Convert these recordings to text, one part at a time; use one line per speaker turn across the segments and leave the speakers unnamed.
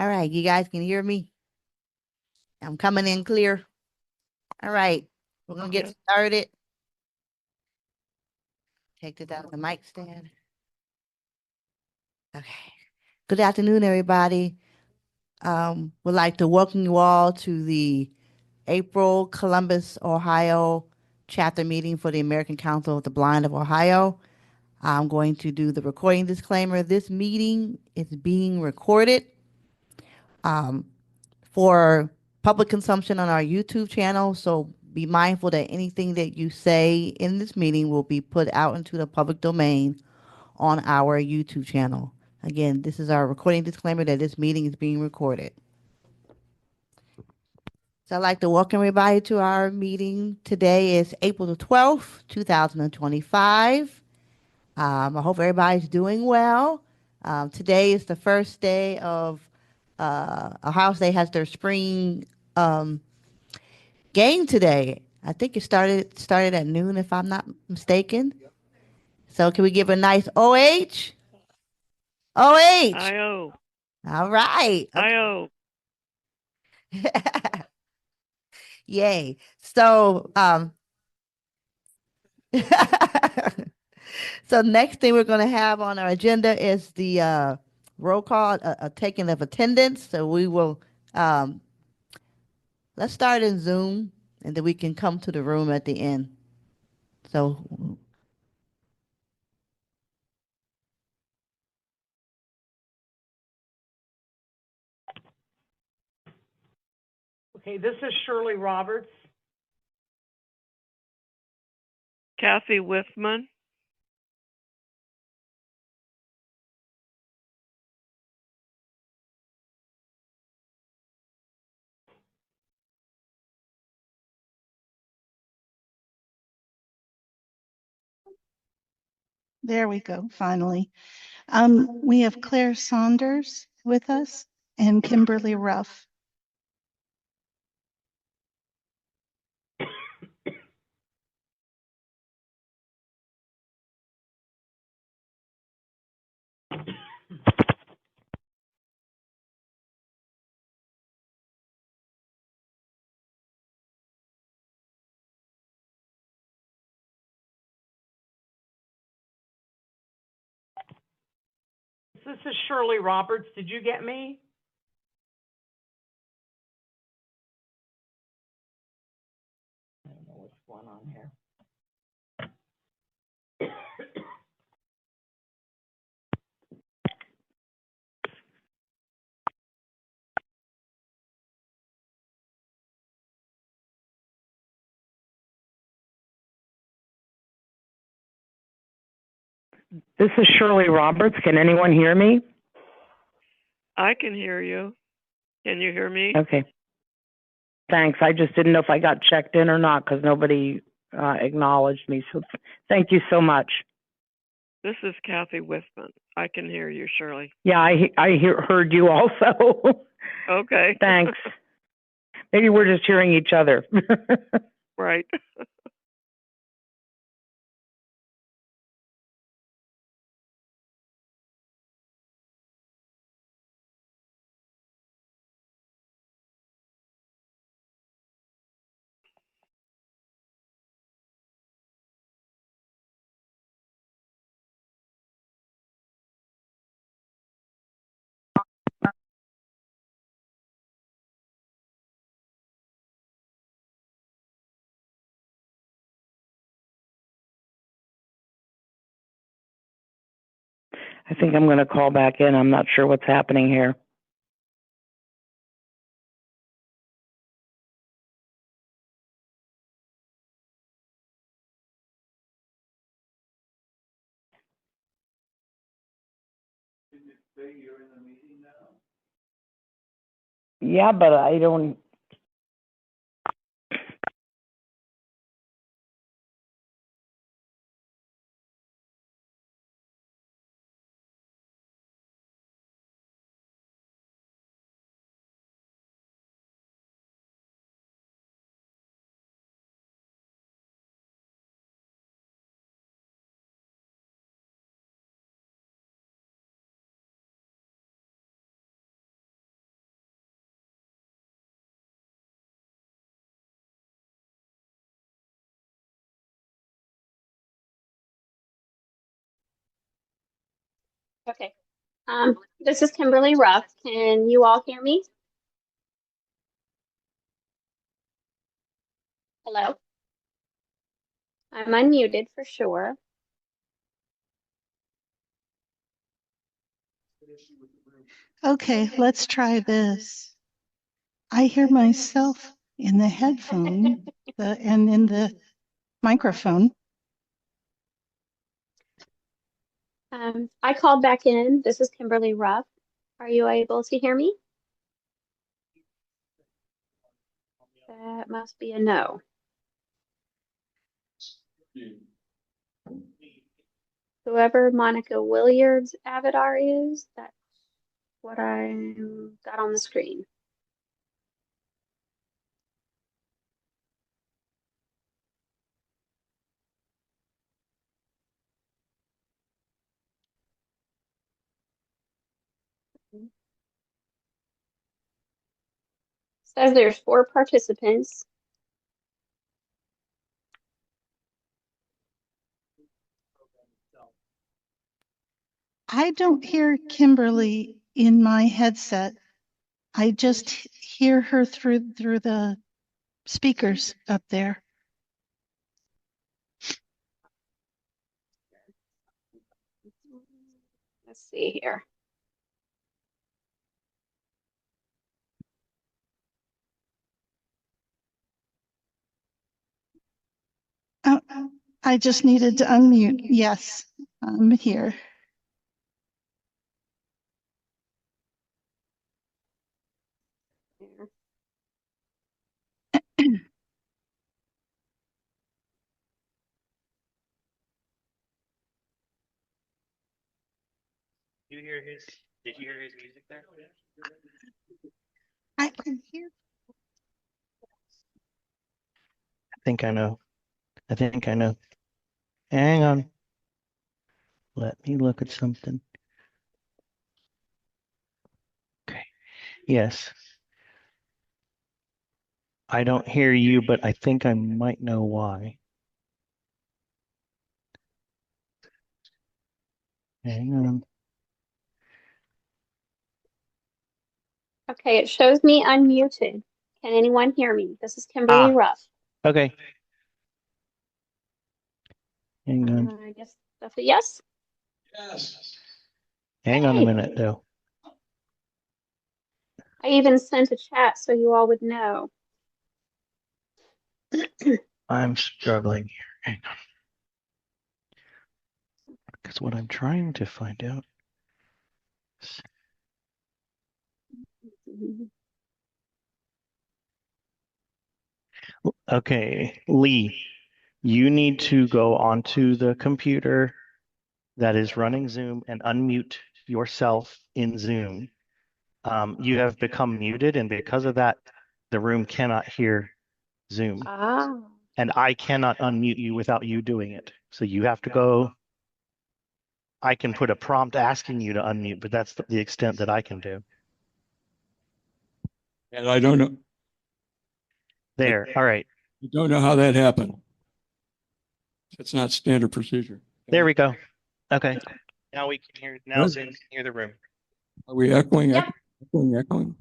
All right, you guys can hear me? I'm coming in clear. All right, we're gonna get started. Take this out of the mic stand. Okay. Good afternoon, everybody. Would like to welcome you all to the April Columbus, Ohio chapter meeting for the American Council of the Blind of Ohio. I'm going to do the recording disclaimer. This meeting is being recorded for public consumption on our YouTube channel. So be mindful that anything that you say in this meeting will be put out into the public domain on our YouTube channel. Again, this is our recording disclaimer that this meeting is being recorded. So I'd like to welcome everybody to our meeting. Today is April the 12th, 2025. I hope everybody's doing well. Today is the first day of Ohio State has their spring game today. I think it started at noon, if I'm not mistaken. Yep. So can we give a nice OH? OH.
IO.
All right.
IO.
Yay. So so next thing we're going to have on our agenda is the roll call, a taking of attendance. So we will let's start in Zoom, and then we can come to the room at the end. So
okay, this is Shirley Roberts.
Kathy Withman.
There we go, finally. We have Claire Saunders with us and Kimberly Ruff.
This is Shirley Roberts. Did you get me? I don't know what's going on here. This is Shirley Roberts. Can anyone hear me?
I can hear you. Can you hear me?
Okay. Thanks. I just didn't know if I got checked in or not because nobody acknowledged me. So thank you so much.
This is Kathy Withman. I can hear you, Shirley.
Yeah, heard you also.
Okay.
Thanks. Maybe we're just hearing each other.
Right.
I think I'm going to call back in. I'm not sure what's happening here. Did you say you're in the meeting now? Yeah, but I don't.
Okay. This is Kimberly Ruff. Can you all hear me? Hello? I'm unmuted for sure.
Okay, let's try this. I hear myself in the headphone and in the microphone.
I called back in. This is Kimberly Ruff. Are you able to hear me? That must be a no. Whoever Monica Williards' avatar is, that's what I got on the screen. Says there's 4 participants.
I don't hear Kimberly in my headset. I just hear her through the speakers up there.
Let's see here.
Oh, I just needed to unmute. Yes, I'm here.
Did you hear his music there?
I can hear.
I think I know. I think I know. Hang on. Let me look at something. Okay. Yes. I don't hear you, but I think I might know why. Hang on.
Okay, it shows me unmuted. Can anyone hear me? This is Kimberly Ruff.
Okay. Hang on.
I guess that's a yes.
Yes.
Hang on a
Hey.
minute, though.
I even sent a chat so you all would know.
I'm struggling here. Hang on. Because what I'm trying to find out. Okay, Lee, you need to go onto the computer that is running Zoom and unmute yourself in Zoom. You have become muted, and because of that, the room cannot hear Zoom.
Ah.
And I cannot unmute you without you doing it. So you have to go. I can put a prompt asking you to unmute, but that's the extent that I can do.
And I don't know,
There. All right.
I don't know how that happened. That's not standard procedure.
There we go. Okay. Now we can hear. Now Zoom can hear the room.
Are we echoing?
Yeah.
Echoing?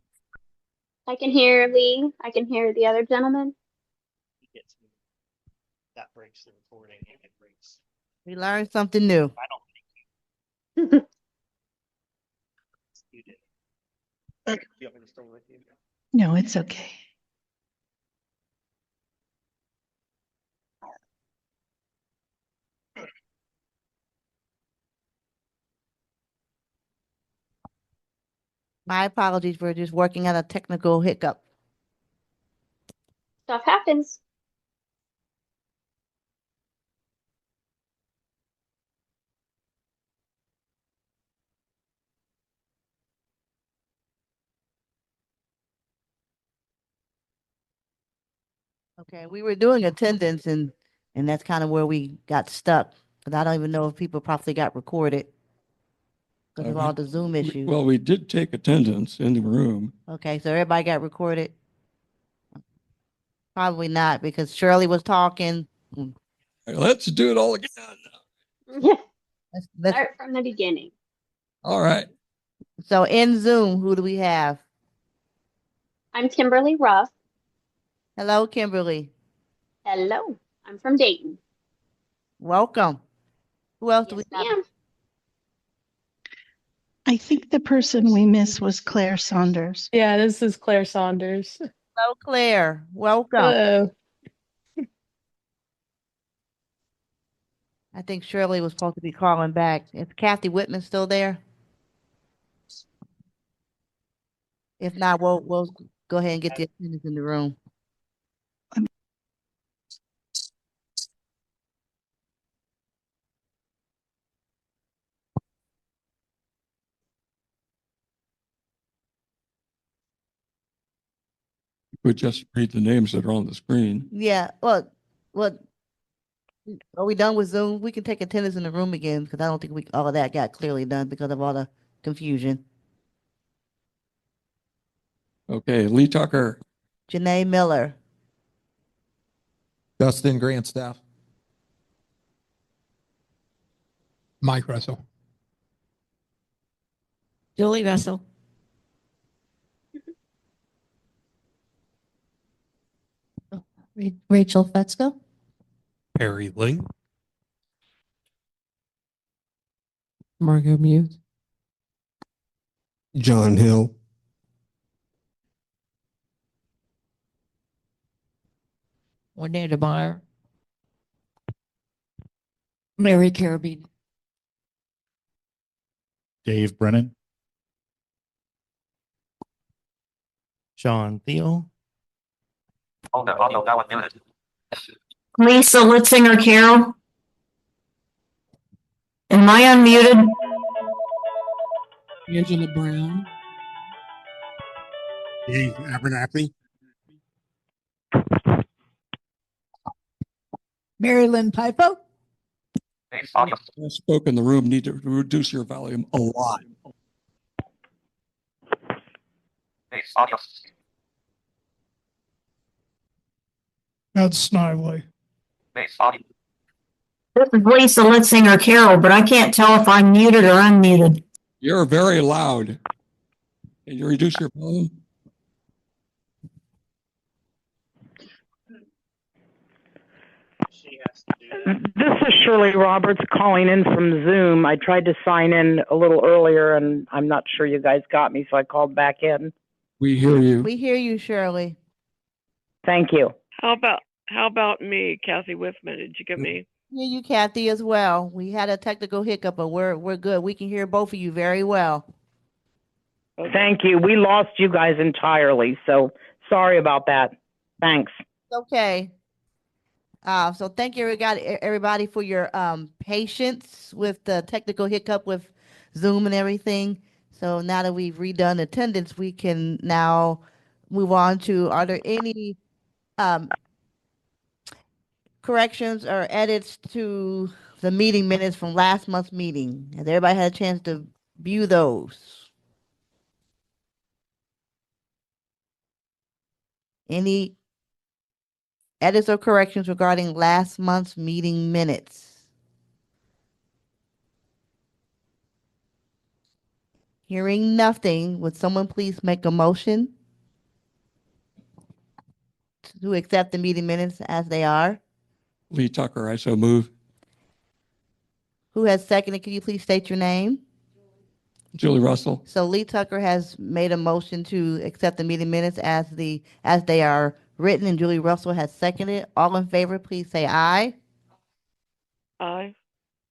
I can hear Lee. I can hear the other gentleman.
That breaks the recording. It breaks.
We learned something new.
I don't think you did. Do you want me to stay with you?
No, it's okay.
My apologies for just working out a technical hiccup.
Stuff happens.
Okay, we were doing attendance and that's kind of where we got stuck. But I don't even know if people probably got recorded because of all the Zoom issues.
Well, we did take attendance in the room.
Okay, so everybody got recorded? Probably not because Shirley was talking.
Let's do it all again.
Yeah.
Let's
Start from the beginning.
All right.
So in Zoom, who do we have?
I'm Kimberly Ruff.
Hello, Kimberly.
Hello. I'm from Dayton.
Welcome. Who else do we
Yes,
have?
ma'am.
I think the person we missed was Claire Saunders.
Yeah, this is Claire Saunders.
Hello, Claire. Welcome.
Hello.
I think Shirley was supposed to be calling back. Is Kathy Whitman still there? If not, we'll go ahead and get the attendants in the room.
We just read the names that are on the screen.
Yeah. Well, are we done with Zoom? We can take attendance in the room again because I don't think all of that got clearly done because of all the confusion.
Okay, Lee Tucker,
Janae Miller,
Dustin Grantstaff. Mike Russell.
Julie Russell. Rachel Fetzko.
Perry Ling.
Margot Muse.
John Hill.
Juanita Meyer. Mary Carabine.
Dave Brennan.
Sean Thiel.
Lisa Litzinger Carroll. Am I unmuted?
Angela Brown.
Dave Abernathy.
Mary Lynn Pipo.
I spoke in the room, need to reduce your volume a lot.
Ed Snively.
This is Lisa Litzinger Carroll, but I can't tell if I'm muted or unmuted.
You're very loud. Can you reduce your volume?
This is Shirley Roberts calling in from Zoom. I tried to sign in a little earlier and I'm not sure you guys got me, so I called back in.
We hear you.
we hear you, Shirley.
Thank you.
How about me, Kathy Whitman? Did you get me?
Hear you, Kathy, as well. We had a technical hiccup, but we're good. We can hear both of you very well.
Okay.
Thank you. We lost you guys entirely, so sorry about that. Thanks.
Okay. So thank you, everybody, for your patience with the technical hiccup with Zoom and everything. So now that we've redone attendance, we can now move on to, are there any corrections or edits to the meeting minutes from last month's meeting? Has everybody had a chance to view those? Any edits or corrections regarding last month's meeting minutes? Hearing nothing, would someone please make a motion to accept the meeting minutes as they are?
Lee Tucker, I so move.
Who has seconded? Can you please state your name?
Julie Russell.
So Lee Tucker has made a motion to accept the meeting minutes as they are written, and Julie Russell has seconded. All in favor, please say aye.
Aye.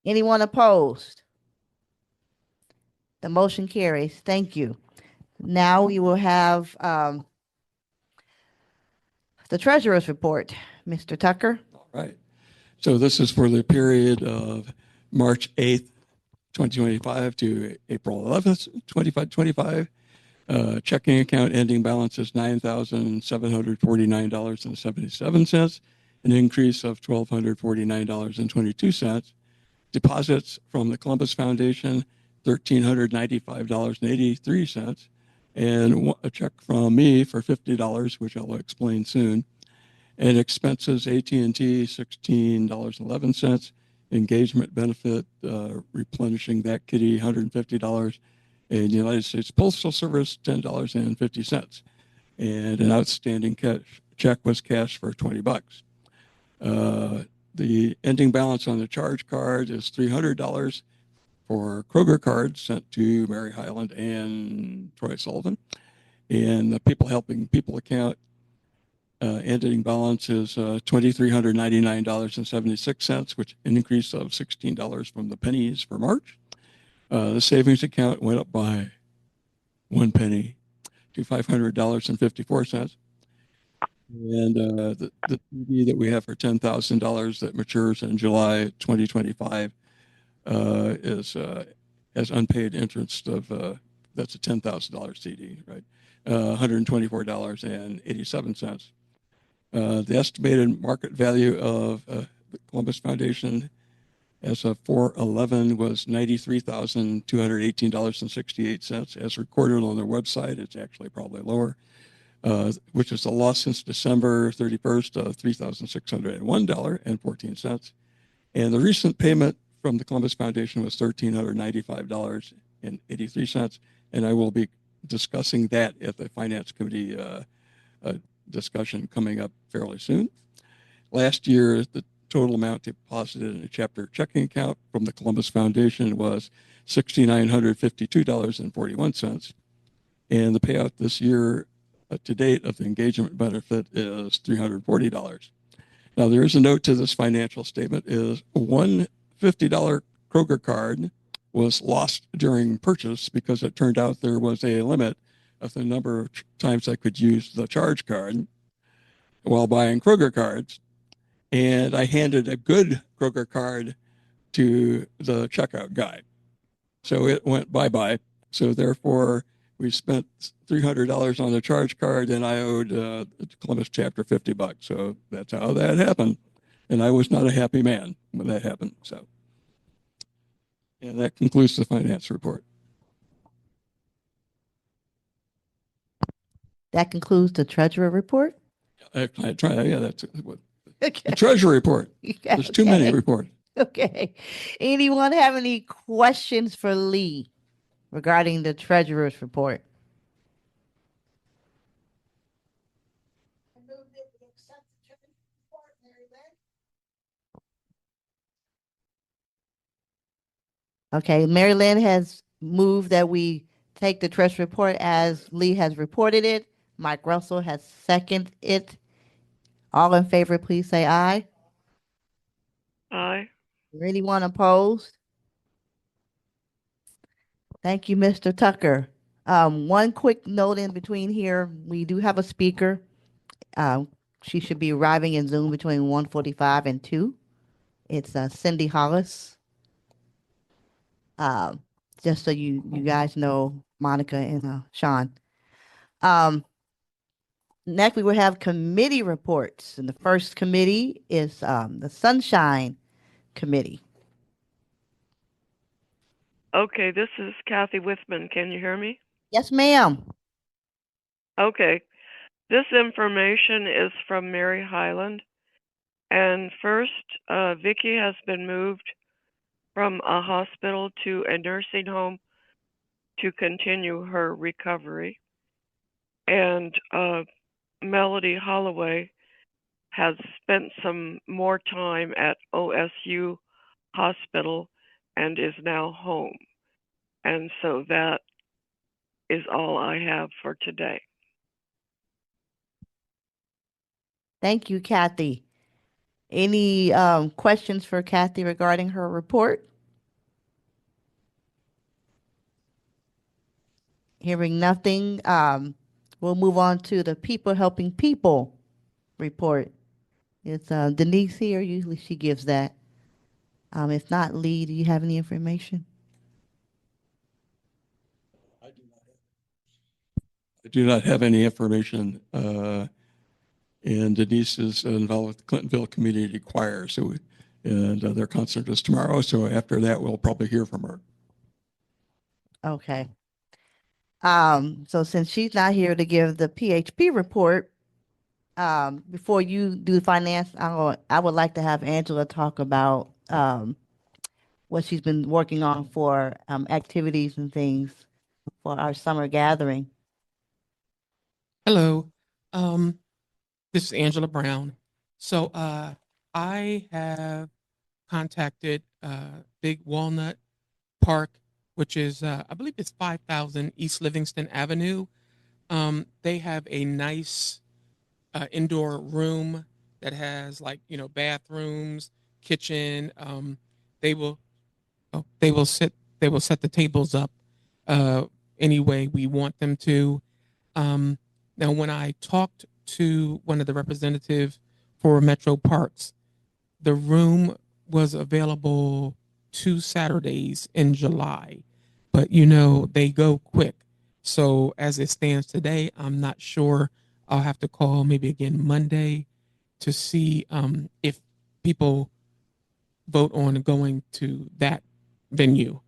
Anyone opposed? The motion carries. Thank you. Now we will have the treasurer's report. Mr. Tucker.
All right. So this is for the period of March 8th, 2025 to April 11th, 2025. Checking account ending balance is $9,749.77, an increase of $1,249.22. Deposits from the Columbus Foundation, $1,395.83, and a check from me for $50, which I'll explain soon. And expenses, AT&T, $16.11, engagement benefit, replenishing that kitty, $150, and United States Postal Service, $10.50, and an outstanding check was cashed for $20. The ending balance on the charge card is $300 for Kroger cards sent to Mary Highland and Troy Sullivan. And the People Helping People account ending balance is $2,399.76, which an increase of $16 from the pennies for March. The savings account went up by 1 penny to $500.54. And the CD that we have for $10,000 that matures in July 2025 has unpaid interest of that's a $10,000 CD, right? $124.87. The estimated market value of the Columbus Foundation as of 4/11 was $93,218.68. As recorded on their website, it's actually probably lower, which is a loss since December 31st of $3,601.14. And the recent payment from the Columbus Foundation was $1,395.83. And I will be discussing that at the Finance Committee discussion coming up fairly soon. Last year, the total amount deposited in a chapter checking account from the Columbus Foundation was $6,952.41. And the payout this year to date of the engagement benefit is $340. Now, there is a note to this financial statement is one $50 Kroger card was lost during purchase because it turned out there was a limit of the number of times I could use the charge card while buying Kroger cards. And I handed a good Kroger card to the checkout guy. So it went bye-bye. So therefore, we spent $300 on the charge card, and I owed Columbus chapter $50. So that's how that happened. And I was not a happy man when that happened. So, and that concludes the finance report.
That concludes the treasurer report.
Yeah, that's what
Okay.
the treasury report. There's too many reports.
Okay. Anyone have any questions for Lee regarding the treasurer's report? Okay, Mary Lynn has moved that we take the treasury report as Lee has reported it. Mike Russell has seconded it. All in favor, please say aye.
Aye.
Anyone opposed? Thank you, Mr. Tucker. One quick note in between here, we do have a speaker. She should be arriving in Zoom between 1:45 and 2. It's Cindy Hollis. Just so you guys know, Monica and Sean. Next, we will have committee reports. And the first committee is the Sunshine Committee.
Okay, this is Kathy Withman. Can you hear me?
Yes, ma'am.
Okay. This information is from Mary Highland. And first, Vicki has been moved from a hospital to a nursing home to continue her recovery. And Melody Holloway has spent some more time at OSU Hospital and is now home. And so that is all I have for today.
Thank you, Kathy. Any questions for Kathy regarding her report? Hearing nothing, we'll move on to the People Helping People report. It's Denise here. Usually she gives that. If not, Lee, do you have any information?
I do not have any information. And Denise is involved with the Clintonville Community Choir. So, and their concert is tomorrow. So after that, we'll probably hear from her.
Okay. So since she's not here to give the PHP report, before you do finance, I would like to have Angela talk about what she's been working on for activities and things for our summer gathering.
Hello. This is Angela Brown. So I have contacted Big Walnut Park, which is I believe it's 5000 East Livingston Avenue. They have a nice indoor room that has, like, bathrooms, kitchen. They will they will set the tables up any way we want them to. Now, when I talked to one of the representatives for Metro Parks, the room was available 2 Saturdays in July, but they go quick. So as it stands today, I'm not sure. I'll have to call maybe again Monday to see if people vote on going to that venue.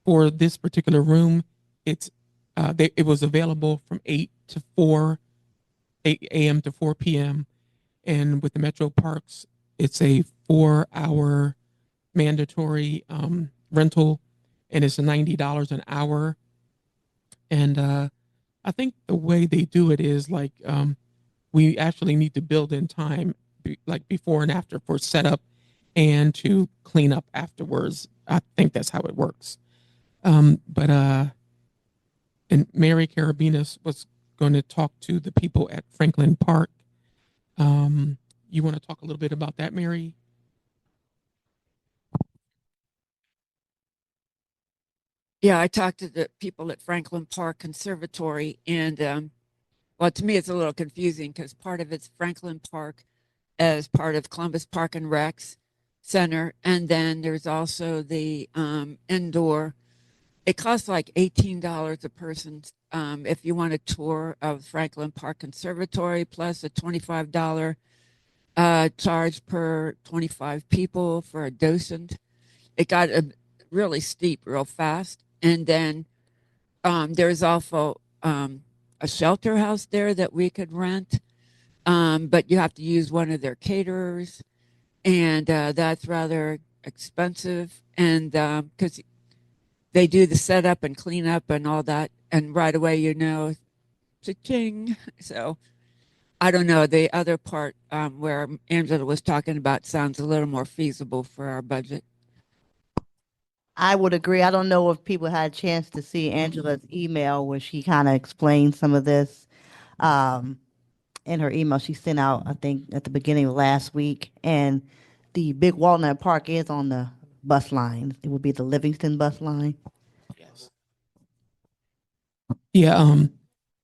For this particular room, it was available from 8 a.m. to 4 p.m. And with the Metro Parks, it's a 4-hour mandatory rental, and it's $90 an hour. And I think the way they do it is like we actually need to build in time, like before and after, for setup and to clean up afterwards. I think that's how it works. And Mary Carabinas was going to talk to the people at Franklin Park. You want to talk a little bit about that, Mary?
Yeah, I talked to the people at Franklin Park Conservatory, and well, to me, it's a little confusing because part of it's Franklin Park as part of Columbus Park and Recs Center, and then there's also the indoor. It costs like $18 a person if you want a tour of Franklin Park Conservatory, plus a $25 charge per 25 people for a docent. It got really steep real fast. And then there's also a shelter house there that we could rent, but you have to use one of their caterers, and that's rather expensive. And because they do the setup and cleanup and all that, and right away, cha-ching. So I don't know. The other part where Angela was talking about sounds a little more feasible for our budget.
I would agree. I don't know if people had a chance to see Angela's email where she kind of explained some of this. In her email she sent out, I think, at the beginning of last week. And the Big Walnut Park is on the bus line. It would be the Livingston bus line.
Yes. Yeah,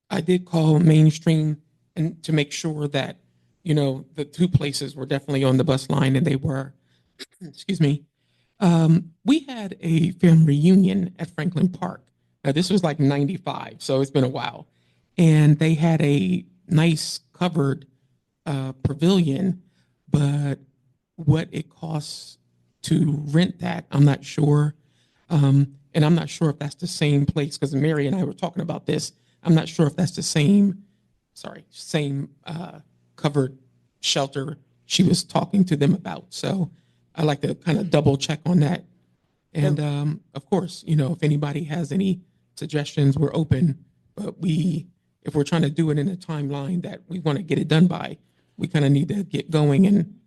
I did call Mainstream and to make sure that, the two places were definitely on the bus line, and they were. Excuse me. We had a family reunion at Franklin Park. Now, this was like 95, so it's been a while. And they had a nice covered pavilion, but what it costs to rent that, I'm not sure. And I'm not sure if that's the same place, because Mary and I were talking about this. I'm not sure if that's the same covered shelter she was talking to them about. So I like to kind of double check on that. And of course, if anybody has any suggestions, we're open. But if we're trying to do it in a timeline that we want to get it done by, we kind of need to get going and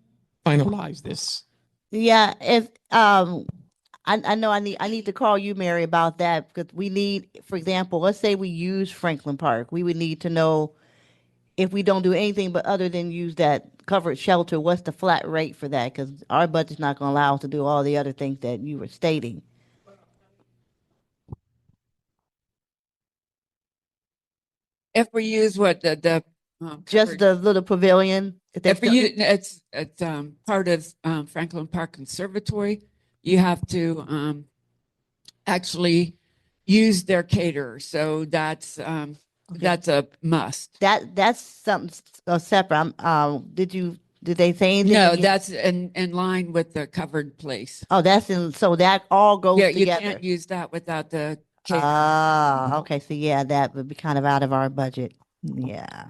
finalize this.
Yeah, if I know I need to call you, Mary, about that, because we need, for example, let's say we use Franklin Park. We would need to know, if we don't do anything but other than use that covered shelter, what's the flat rate for that? Because our budget's not going to allow us to do all the other things that you were stating.
If we use what the
Just the little pavilion.
if we use, it's part of Franklin Park Conservatory, you have to actually use their caterer. So that's a must.
That's something separate. Did they say anything?
No, that's in line with the covered place.
Oh, so that all goes
Yeah,
together.
you can't use that without the caterer.
Okay. So yeah, that would be kind of out of our budget. Yeah.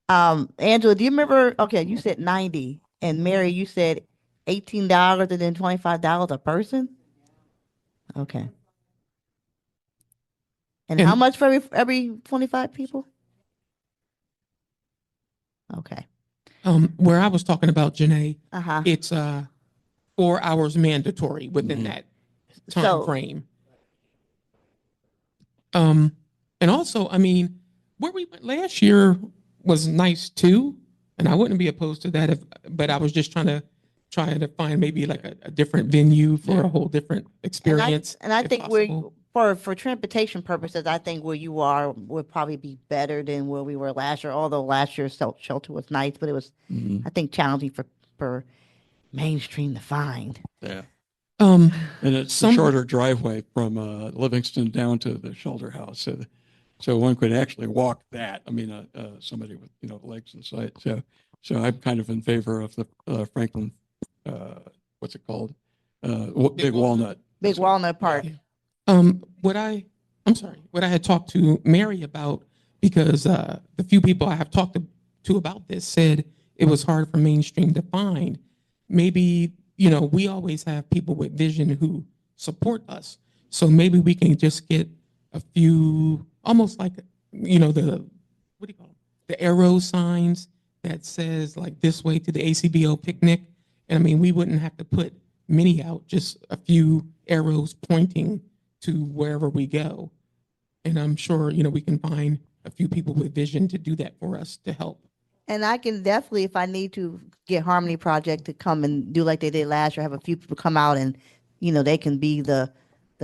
Angela, do you remember? Okay, you said 90, and Mary, you said $18 and then $25 a person? Okay. And how
And-
much for every 25 people? Okay.
Where I was talking about, Janae,
Uh-huh.
it's 4 hours mandatory within
Mhm.
that time
So,
frame. And also, I mean, where we went last year was nice too, and I wouldn't be opposed to that but I was just trying to find maybe like a different venue for a whole different experience.
and I
if
think
possible.
for transportation purposes, I think where you are would probably be better than where we were last year. Although last year's shelter was nice, but it was,
Mhm.
I think, challenging for mainstream to find.
Yeah.
Um,
And it's a
some
shorter driveway from Livingston down to the shelter house. So one could actually walk that. I mean, somebody with, legs and sight. So I'm kind of in favor of the Franklin, what's it called? Big Walnut.
Big Walnut Park.
what I'm sorry, what I had talked to Mary about, because the few people I have talked to about this said it was hard for mainstream to find. Maybe, we always have people with vision who support us. So maybe we can just get a few, almost like, the, what do you call them? The arrow signs that says like this way to the ACBO picnic. And I mean, we wouldn't have to put many out, just a few arrows pointing to wherever we go. And I'm sure, we can find a few people with vision to do that for us to help.
And I can definitely, if I need to, get Harmony Project to come and do like they did last year, have a few people come out and, they can be the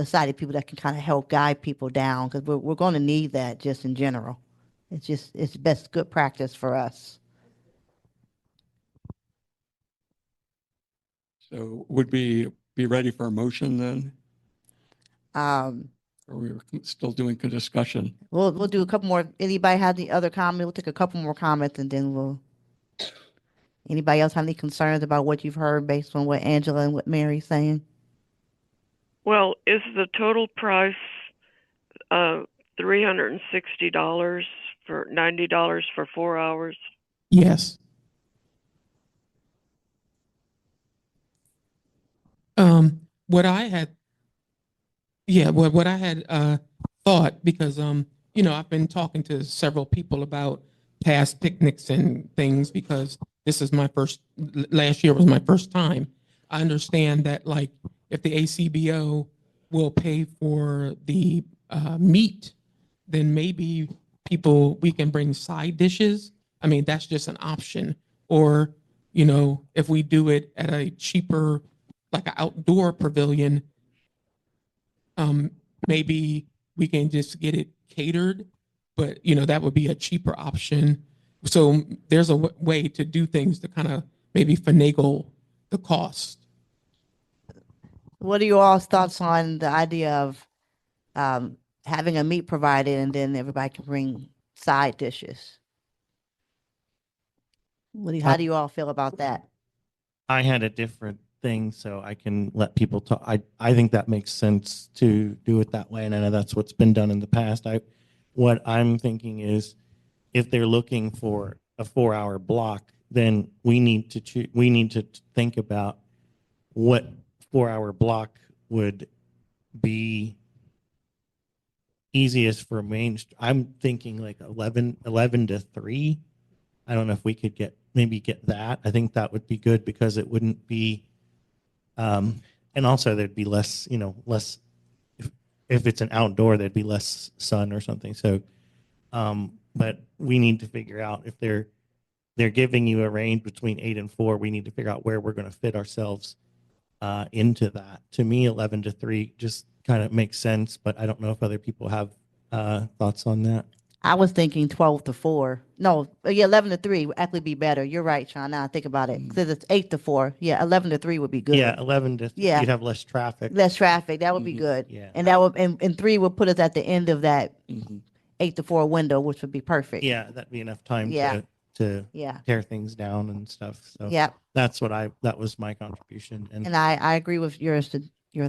side of people that can kind of help guide people down, because we're going to need that just in general. It's best good practice for us.
So would we be ready for a motion then? Or we were still doing a discussion?
We'll do a couple more. Anybody have the other comment? We'll take a couple more comments and then anybody else have any concerns about what you've heard based on what Angela and what Mary's saying?
Well, is the total price $360 for $90 for 4 hours?
Yes. What I had, what I had thought, because I've been talking to several people about past picnics and things, because this is last year was my first time. I understand that, like, if the ACBO will pay for the meat, then maybe we can bring side dishes. I mean, that's just an option. Or, if we do it at a cheaper, like an outdoor pavilion, maybe we can just get it catered, but that would be a cheaper option. So there's a way to do things to kind of maybe finagle the cost.
What are your all's thoughts on the idea of having a meat provided and then everybody can bring side dishes? How do you all feel about that?
I had a different thing, so I can let people talk. I think that makes sense to do it that way, and I know that's what's been done in the past. What I'm thinking is, if they're looking for a 4-hour block, then we need to think about what 4-hour block would be easiest for I'm thinking like 11 to 3. I don't know if we could get that. I think that would be good, because it wouldn't be, and also there'd be less, less, if it's an outdoor, there'd be less sun or something. So, but we need to figure out, if they're giving you a range between 8 and 4, we need to figure out where we're going to fit ourselves into that. To me, 11 to 3 just kind of makes sense, but I don't know if other people have thoughts on that.
I was thinking 12 to 4. No, yeah, 11 to 3 would actually be better. You're right, Sean. Now I think about it. Because it's 8 to 4. Yeah, 11 to 3 would be good.
Yeah, 11 to 3,
Yeah.
you'd have less traffic.
Less traffic. That would be good.
Yeah.
And and 3 would put us at the end of that 8 to 4 window, which would be perfect.
Yeah, that'd be enough time
Yeah.
to
Yeah.
tear things down and stuff. So
Yeah.
that's that was my contribution.
And I agree with your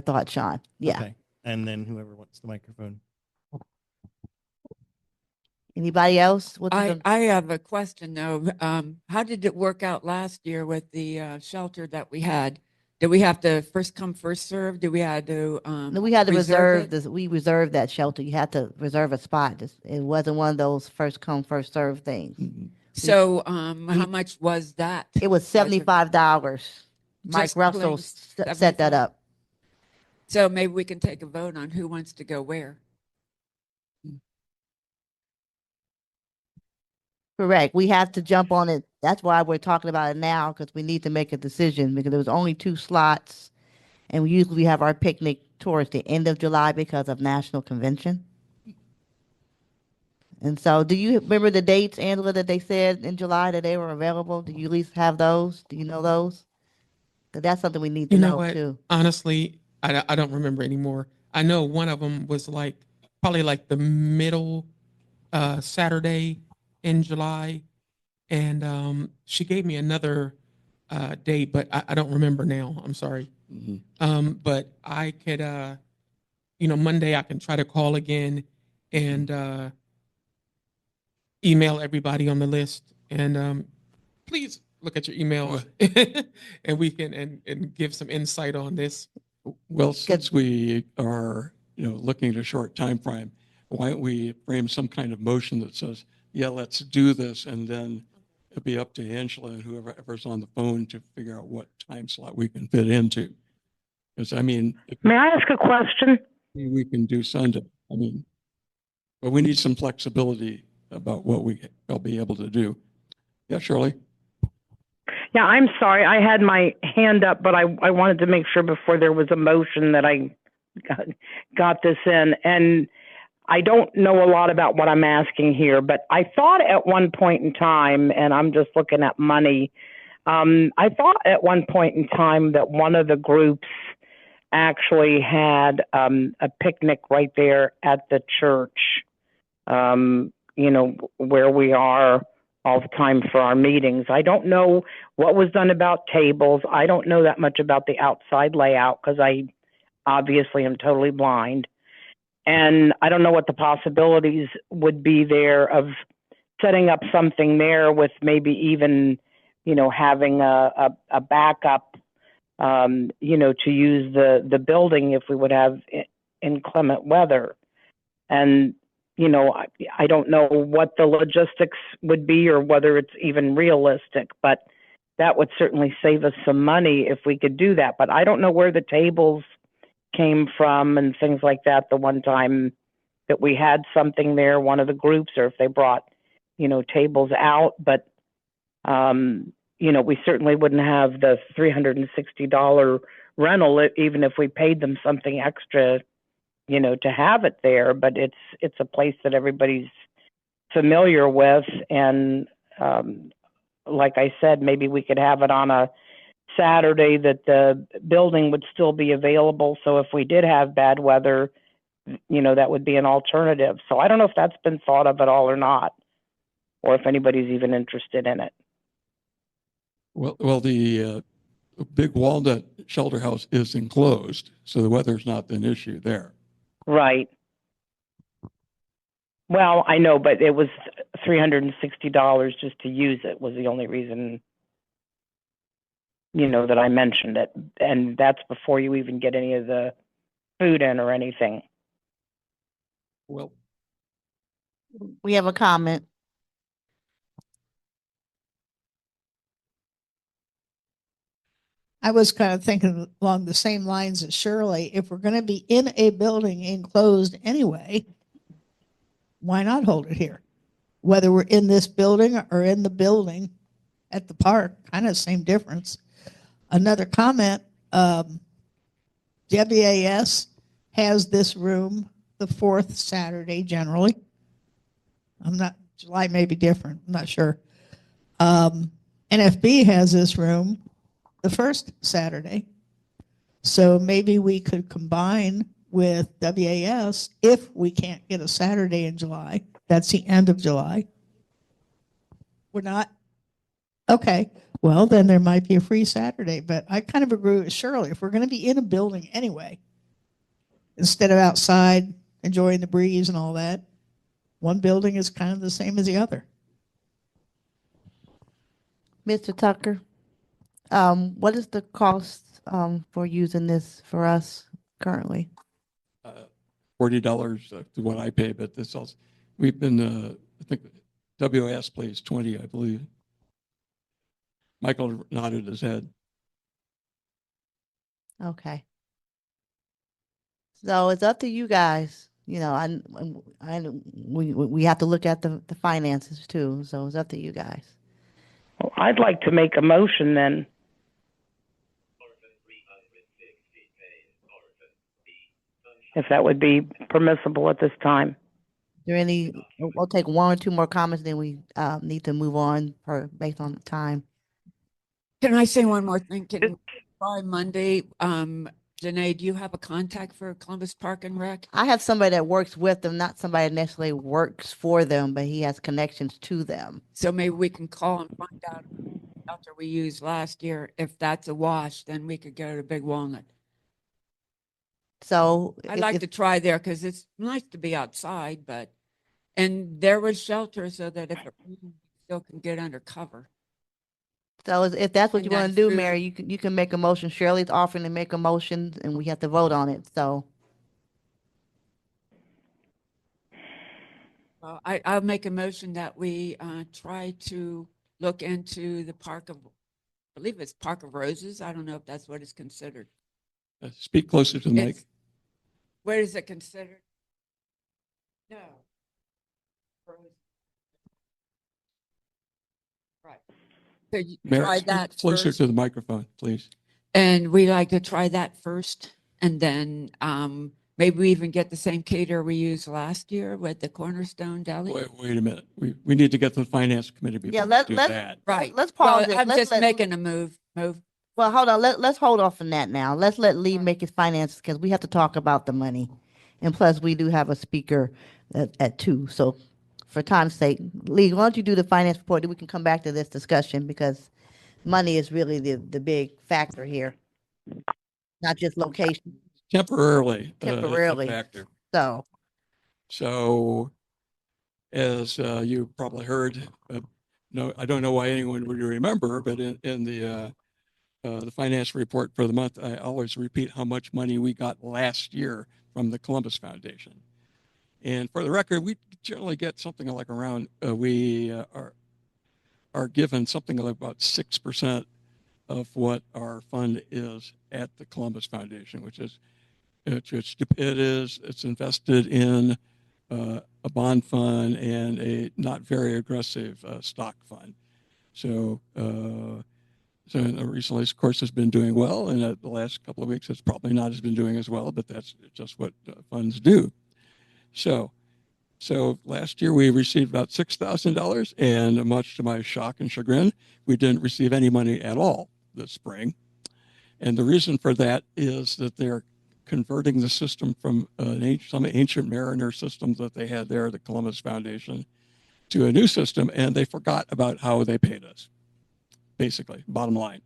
thought, Sean. Yeah.
Okay. And then whoever wants the microphone.
Anybody else? What's the,
I have a question though. How did it work out last year with the shelter that we had? Did we have to first come, first serve? Did we had to
no, we had to reserve
it?
this. We reserved that shelter. You had to reserve a spot. It wasn't one of those first come, first serve things.
So how much was that?
It was $75. Mike
Just
Russell
plain
set that
75?
up.
So maybe we can take a vote on who wants to go where.
Correct. We have to jump on it. That's why we're talking about it now, because we need to make a decision, because there was only 2 slots, and we usually have our picnic towards the end of July because of National Convention. And so, do you remember the dates, Angela, that they said in July that they were available? Do you at least have those? Do you know those? 'Cause that's something we need to
You know
know
what?
too.
Honestly, I don't remember anymore. I know one of them was like probably like the middle Saturday in July, and she gave me another date, but I don't remember now. I'm sorry. But I could, Monday I can try to call again and email everybody on the list, and please look at your email, and we can and give some insight on this.
Well, since we are, looking at a short time frame, why don't we frame some kind of motion that says, yeah, let's do this, and then it'd be up to Angela and whoever's on the phone to figure out what time slot we can fit into. Because
may I ask a question?
We can do Sunday. But we need some flexibility about what we'll be able to do. Yeah, Shirley.
Yeah, I'm sorry. I had my hand up, but I wanted to make sure before there was a motion that I got this in. And I don't know a lot about what I'm asking here, but I thought at one point in time, and I'm just looking at money, I thought at one point in time that one of the groups actually had a picnic right there at the church, where we are all the time for our meetings. I don't know what was done about tables. I don't know that much about the outside layout because I obviously am totally blind. And I don't know what the possibilities would be there of setting up something there with maybe even, having a backup, to use the building if we would have inclement weather. And I don't know what the logistics would be or whether it's even realistic, but that would certainly save us some money if we could do that. But I don't know where the tables came from and things like that the one time that we had something there, one of the groups, or if they brought, tables out. But, we certainly wouldn't have the $360 rental, even if we paid them something extra to have it there. But it's a place that everybody's familiar with. And like I said, maybe we could have it on a Saturday that the building would still be available. So if we did have bad weather, that would be an alternative. So I don't know if that's been thought of at all or not, or if anybody's even interested in it.
Well, the big Walnut shelter house is enclosed, so the weather's not an issue there.
Right. Well, I know, but it was $360 just to use it was the only reason, that I mentioned it. And that's before you even get any of the food in or anything.
Well,
We have a comment.
I was kind of thinking along the same lines as Shirley. If we're going to be in a building enclosed anyway, why not hold it here? Whether we're in this building or in the building at the park, kind of same difference. Another comment, WAS has this room the 4th Saturday generally. July may be different, I'm not sure. NFB has this room the 1st Saturday. So maybe we could combine with WAS if we can't get a Saturday in July. That's the end of July. We're not? Okay. Well, then there might be a free Saturday, but I kind of agree with Shirley. If we're going to be in a building anyway, instead of outside enjoying the breeze and all that, one building is kind of the same as the other.
Mr. Tucker, what is the cost for using this for us currently?
$40 to what I pay, but this also, we've been, I think WS plays 20, I believe. Michael nodded his head.
Okay. So it's up to you guys. You know, we have to look at the finances too. So it's up to you guys.
Well, I'd like to make a motion then. If that would be permissible at this time.
Is there any, we'll take one or two more comments, then we need to move on based on the time.
Can I say one more thing? By Monday, Janae, do you have a contact for Columbus Park and Rec?
I have somebody that works with them, not somebody that necessarily works for them, but he has connections to them.
So maybe we can call and find out after we used last year. If that's a wash, then we could go to Big Walnut.
So
I'd like to try there because it's nice to be outside, and there was shelter so that if it rains, you still can get under cover.
So if that's what
And
you want to
that's
do,
true.
Mary, you can make a motion. Shirley's offering to make a motion, and we have to vote on it. So
I'll make a motion that we try to look into the I believe it's Park of Roses. I don't know if that's what it's considered.
Speak closer to the mic.
Where is it considered? No. Right. So you
Mary,
try
speak
that
closer
first.
to the microphone, please.
And we like to try that first, and then maybe we even get the same caterer we used last year with the Cornerstone Deli.
Wait a minute. We need to get to the finance committee before we do that.
Right.
let's pause it.
I'm just making a move.
Well, hold on. Let's hold off on that now. Let's let Lee make his finances because we have to talk about the money, and plus we do have a speaker at 2. So, for time's sake, Lee, why don't you do the finance report? Then we can come back to this discussion because money is really the big factor here, not just location.
Temporarily.
Temporarily.
A factor.
So,
as you probably heard, no, I don't know why anyone would remember, but in the finance report for the month, I always repeat how much money we got last year from the Columbus Foundation. And for the record, we generally get something like around, we are given something like about 6% of what our fund is at the Columbus Foundation, which is, it's invested in a bond fund and a not very aggressive stock fund. So, recently, of course, has been doing well, and the last couple of weeks, it's probably not been doing as well, but that's just what funds do. So last year we received about $6,000, and much to my shock and chagrin, we didn't receive any money at all this spring. And the reason for that is that they're converting the system from some ancient mariner systems that they had there, the Columbus Foundation, to a new system, and they forgot about how they paid us. Basically, bottom line.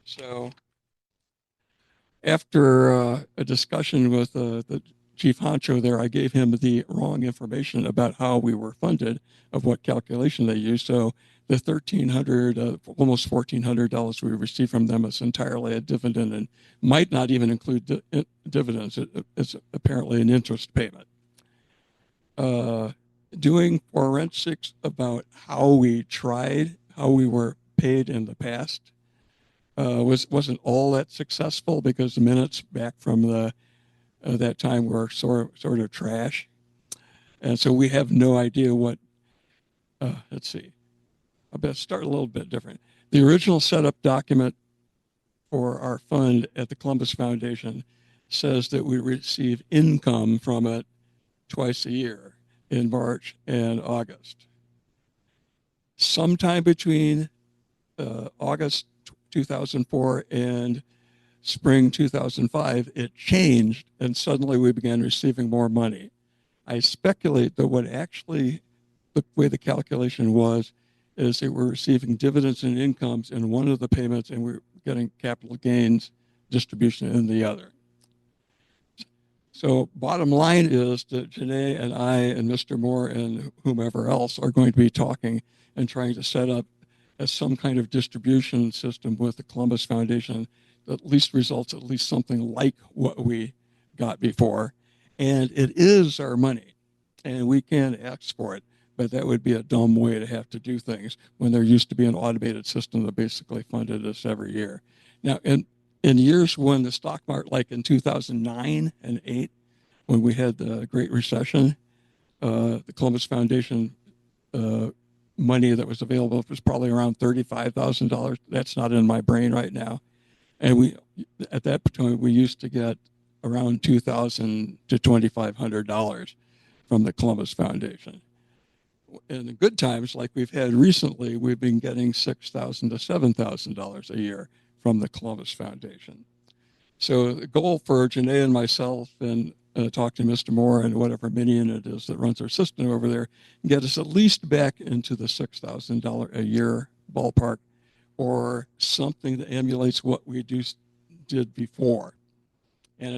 So after a discussion with the chief honcho there, I gave him the wrong information about how we were funded, of what calculation they used. So the $1,300, almost $1,400 we received from them is entirely a dividend and might not even include dividends. It's apparently an interest payment. Doing forensics about how we were paid in the past wasn't all that successful because the minutes back from that time were sort of trash, and so we have no idea what. Let's see. I better start a little bit different. The original setup document for our fund at the Columbus Foundation says that we receive income from it twice a year, in March and August. Sometime between August 2004 and spring 2005, it changed, and suddenly we began receiving more money. I speculate that what actually, the way the calculation was, is that we're receiving dividends and incomes in one of the payments, and we're getting capital gains distribution in the other. So bottom line is that Janae and I and Mr. Moore and whomever else are going to be talking and trying to set up some kind of distribution system with the Columbus Foundation that at least results at least something like what we got before. And it is our money and we can ask for it, but that would be a dumb way to have to do things when there used to be an automated system that basically funded us every year. Now, in years when the stock market, like in 2009 and 8, when we had the Great Recession, the Columbus Foundation money that was available was probably around $35,000. That's not in my brain right now. And we, at that point, we used to get around $2,000 to $2,500 from the Columbus Foundation. In the good times, like we've had recently, we've been getting $6,000 to $7,000 a year from the Columbus Foundation. So the goal for Janae and myself and talk to Mr. Moore and whatever minion it is that runs our system over there, get us at least back into the $6,000 a year ballpark, or something that emulates what we did before. And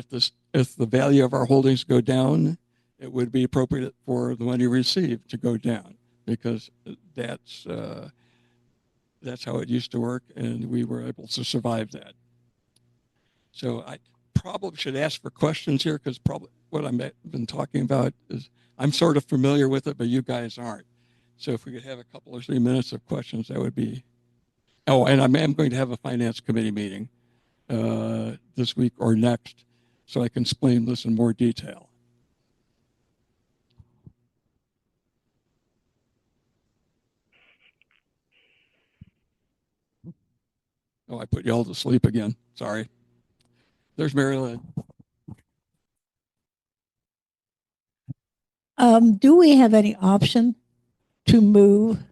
if the value of our holdings go down, it would be appropriate for the money received to go down, because that's how it used to work, and we were able to survive that. So I probably should ask for questions here, because probably what I've been talking about is I'm sort of familiar with it, but you guys aren't. So if we could have a couple or 3 minutes of questions, that would be. Oh, and I am going to have a finance committee meeting this week or next, so I can explain this in more detail. Oh, I put you all to sleep again. Sorry. There's Mary Lynn.
Do we have any option to move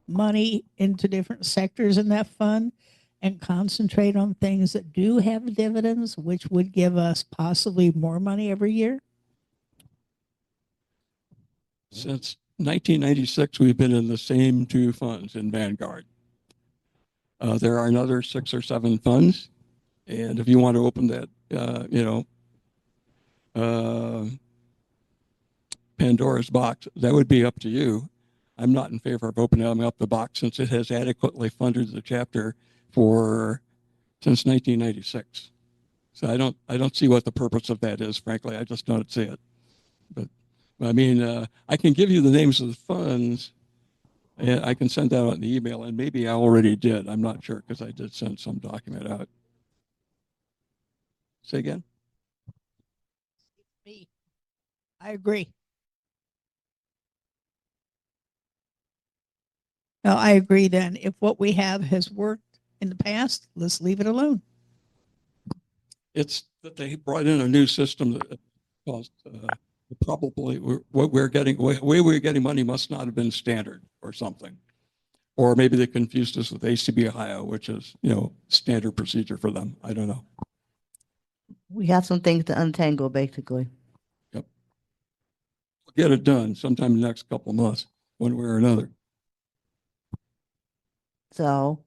money into different sectors in that fund and concentrate on things that do have dividends, which would give us possibly more money every year?
Since 1996, we've been in the same 2 funds in Vanguard. There are another 6 or 7 funds, and if you want to open that, Pandora's box, that would be up to you. I'm not in favor of opening up the box, since it has adequately funded the chapter since 1996. So I don't see what the purpose of that is, frankly. I just don't see it. But I mean, I can give you the names of the funds, and I can send that out in the email, and maybe I already did. I'm not sure, because I did send some document out. Say again?
Me. I agree. No, I agree then. If what we have has worked in the past, let's leave it alone.
It's that they brought in a new system that caused probably what we're getting, way we're getting money must not have been standard or something. Or maybe they confused us with ACBO Ohio, which is, standard procedure for them. I don't know.
We have some things to untangle, basically.
Yep. We'll get it done sometime in the next couple of months, one way or another.
So,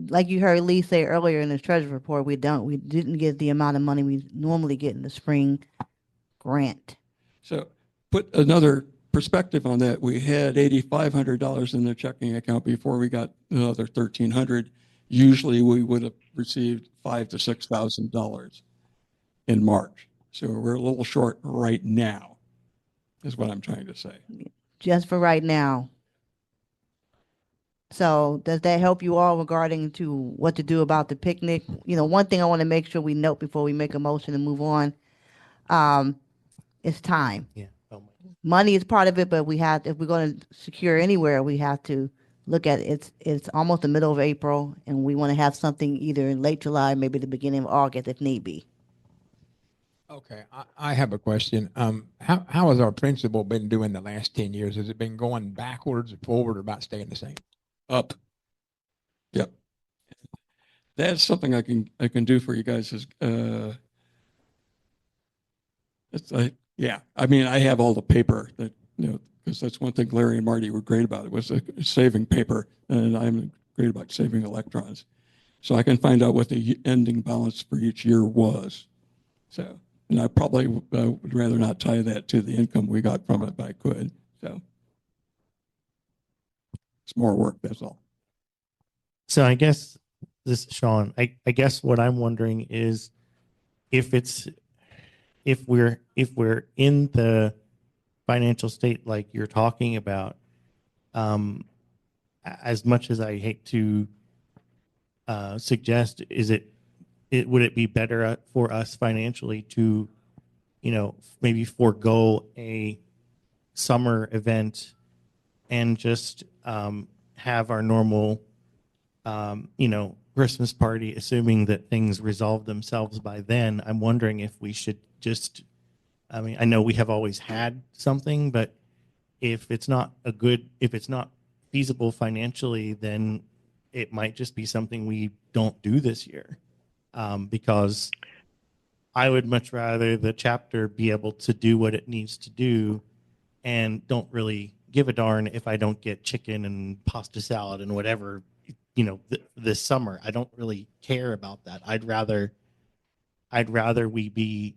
like you heard Lee say earlier in his treasury report, we didn't get the amount of money we normally get in the spring grant.
So put another perspective on that. We had $8,500 in the checking account before we got another $1,300. Usually we would have received $5,000 to $6,000 in March. So we're a little short right now, is what I'm trying to say.
Just for right now. So does that help you all regarding to what to do about the picnic? One thing I want to make sure we note before we make a motion and move on, is time.
Yeah.
Money is part of it, but if we're going to secure anywhere, we have to look at it's almost the middle of April, and we want to have something either in late July, maybe the beginning of August if need be.
Okay, I have a question. How has our principal been doing the last 10 years? Has it been going backwards or forward, or about staying the same?
Up. Yep. That's something I can do for you guys. Yeah. I mean, I have all the paper that because that's one thing Larry and Marty were great about. It was saving paper, and I'm great about saving electrons. So I can find out what the ending balance for each year was. So And I probably would rather not tie that to the income we got from it, but I could. So it's more work, that's all.
So I guess this, Sean, I guess what I'm wondering is if we're in the financial state like you're talking about, as much as I hate to suggest, would it be better for us financially to, maybe forego a summer event and just have our normal, Christmas party, assuming that things resolve themselves by then? I'm wondering if we should just, I know we have always had something, but if it's not feasible financially, then it might just be something we don't do this year. Because I would much rather the chapter be able to do what it needs to do and don't really give a darn if I don't get chicken and pasta salad and whatever, this summer. I don't really care about that. I'd rather we be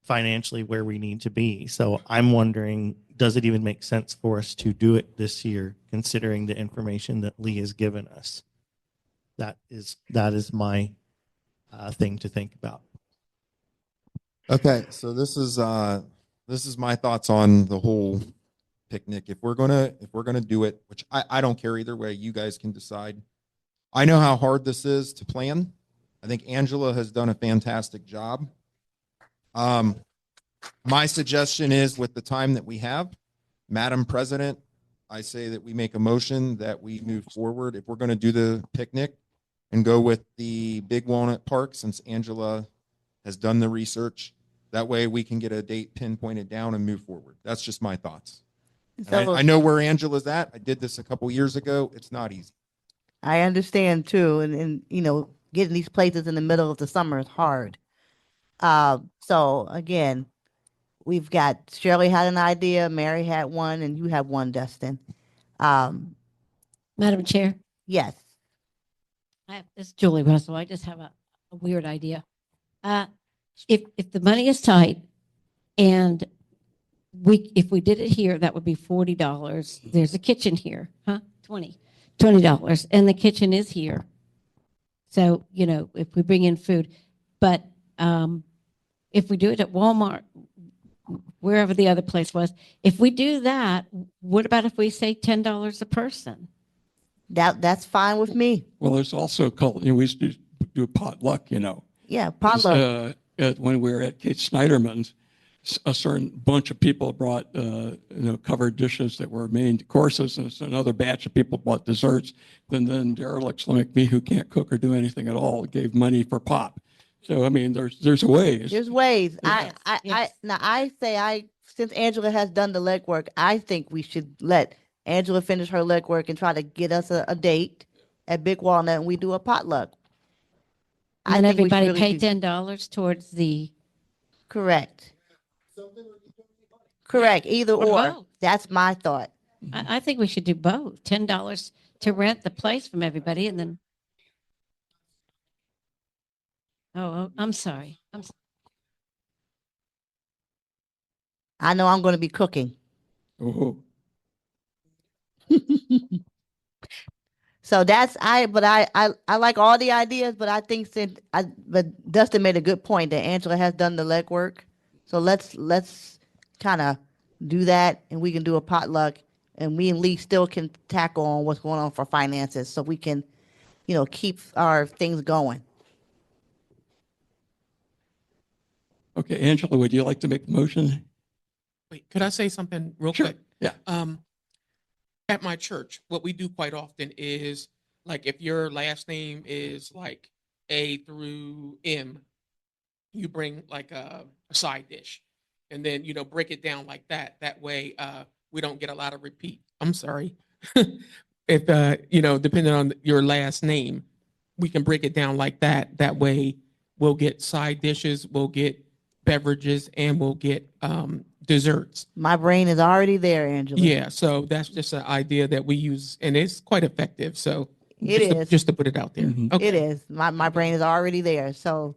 financially where we need to be. So I'm wondering, does it even make sense for us to do it this year, considering the information that Lee has given us? That is my thing to think about.
Okay, so this is my thoughts on the whole picnic. If we're gonna do it, which I don't care either way, you guys can decide. I know how hard this is to plan. I think Angela has done a fantastic job. My suggestion is, with the time that we have, Madam President, I say that we make a motion that we move forward. If we're going to do the picnic, and go with the Big Walnut Park, since Angela has done the research. That way we can get a date pinpointed down and move forward. That's just my thoughts.
So,
I know where Angela's at. I did this a couple years ago. It's not easy.
I understand too, and getting these places in the middle of the summer is hard. So again, we've got Shirley had an idea, Mary had one, and you have one, Dustin.
Madam Chair,
Yes.
this is Julie Russell. I just have a weird idea. If the money is tight and if we did it here, that would be $40. There's a kitchen here, huh? $20, and the kitchen is here. So, if we bring in food, but if we do it at Walmart, wherever the other place was, if we do that, what about if we say $10 a person?
That's fine with me.
Well, there's also called, we used to do a potluck,
Yeah, potluck.
When we were at Kate Snyderman's, a certain bunch of people brought, covered dishes that were main courses, and another batch of people brought desserts. Then derelicts like me who can't cook or do anything at all gave money for pop. So, there's ways.
There's ways.
Yes,
I say since Angela has done the legwork, I think we should let Angela finish her legwork and try to get us a date at Big Walnut, and we do a potluck.
And
think we should
everybody
really
pay
do-
$10 towards the.
Correct. Correct. Either
Or
or.
both.
That's my thought.
I think we should do both. $10 to rent the place from everybody, and then. Oh, I'm sorry.
I know I'm going to be cooking.
Oh.
So I like all the ideas, but I think but Dustin made a good point that Angela has done the legwork. So let's kind of do that, and we can do a potluck, and we and Lee still can tackle on what's going on for finances, so we can, keep our things going.
Okay, Angela, would you like to make the motion?
Wait, could I say something real
Sure.
quick?
Yeah.
At my church, what we do quite often is, like, if your last name is like A through M, you bring like a side dish, and then break it down like that. That way, we don't get a lot of repeat. I'm sorry. If depending on your last name, we can break it down like that. That way, we'll get side dishes, we'll get beverages, and we'll get desserts.
My brain is already there, Angela.
Yeah, so that's just an idea that we use, and it's quite effective. So
It
just to put it out there.
Mhm.
Okay.
It is. My brain is already there. So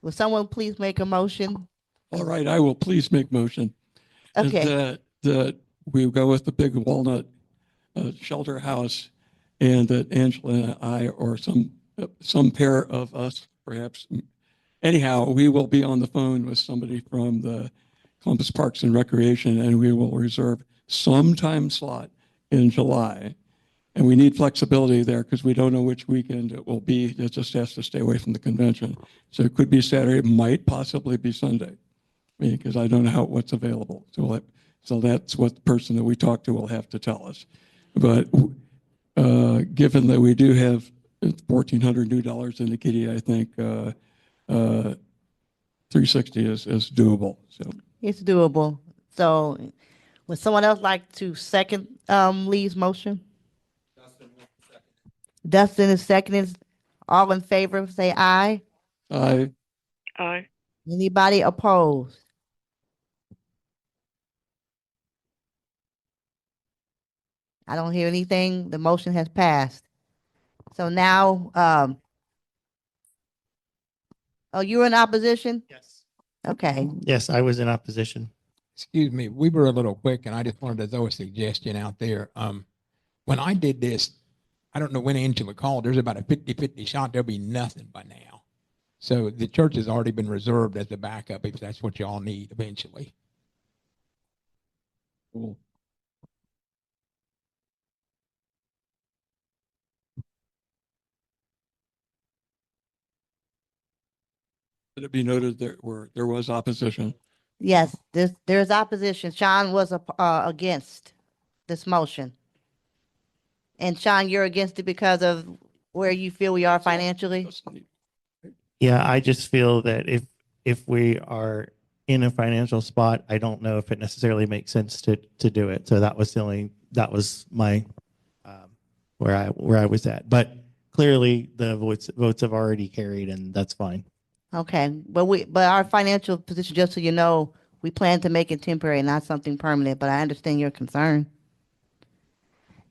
will someone please make a motion
All right, I will please make motion.
Okay.
That we go with the Big Walnut shelter house, and that Angela and I, or some pair of us, perhaps. Anyhow, we will be on the phone with somebody from the Columbus Parks and Recreation, and we will reserve some time slot in July. And we need flexibility there because we don't know which weekend it will be. It just has to stay away from the convention. So it could be Saturday, it might possibly be Sunday, because I don't know what's available. So that's what the person that we talk to will have to tell us. But given that we do have $1,400 new dollars in the kitty, I think 360 is doable. So
It's doable. So would someone else like to second Lee's motion? Dustin is seconding. All in favor, say aye.
I
Aye.
Anybody opposed? I don't hear anything. The motion has passed. So now, oh, you're in opposition?
Yes.
Okay.
Yes, I was in opposition.
Excuse me, we were a little quick, and I just wanted to throw a suggestion out there. When I did this, I don't know when Angela called, there's about a 50-50 shot there'll be nothing by now. So the church has already been reserved as a backup if that's what y'all need eventually.
Cool. Let it be noted there was opposition.
Yes, there's opposition. Sean was against this motion. And Sean, you're against it because of where you feel we are financially?
Yeah, I just feel that if we are in a financial spot, I don't know if it necessarily makes sense to do it. So that was my where I was at. But clearly the votes have already carried, and that's fine.
Okay, but our financial position, just so you know, we plan to make it temporary, not something permanent, but I understand your concern.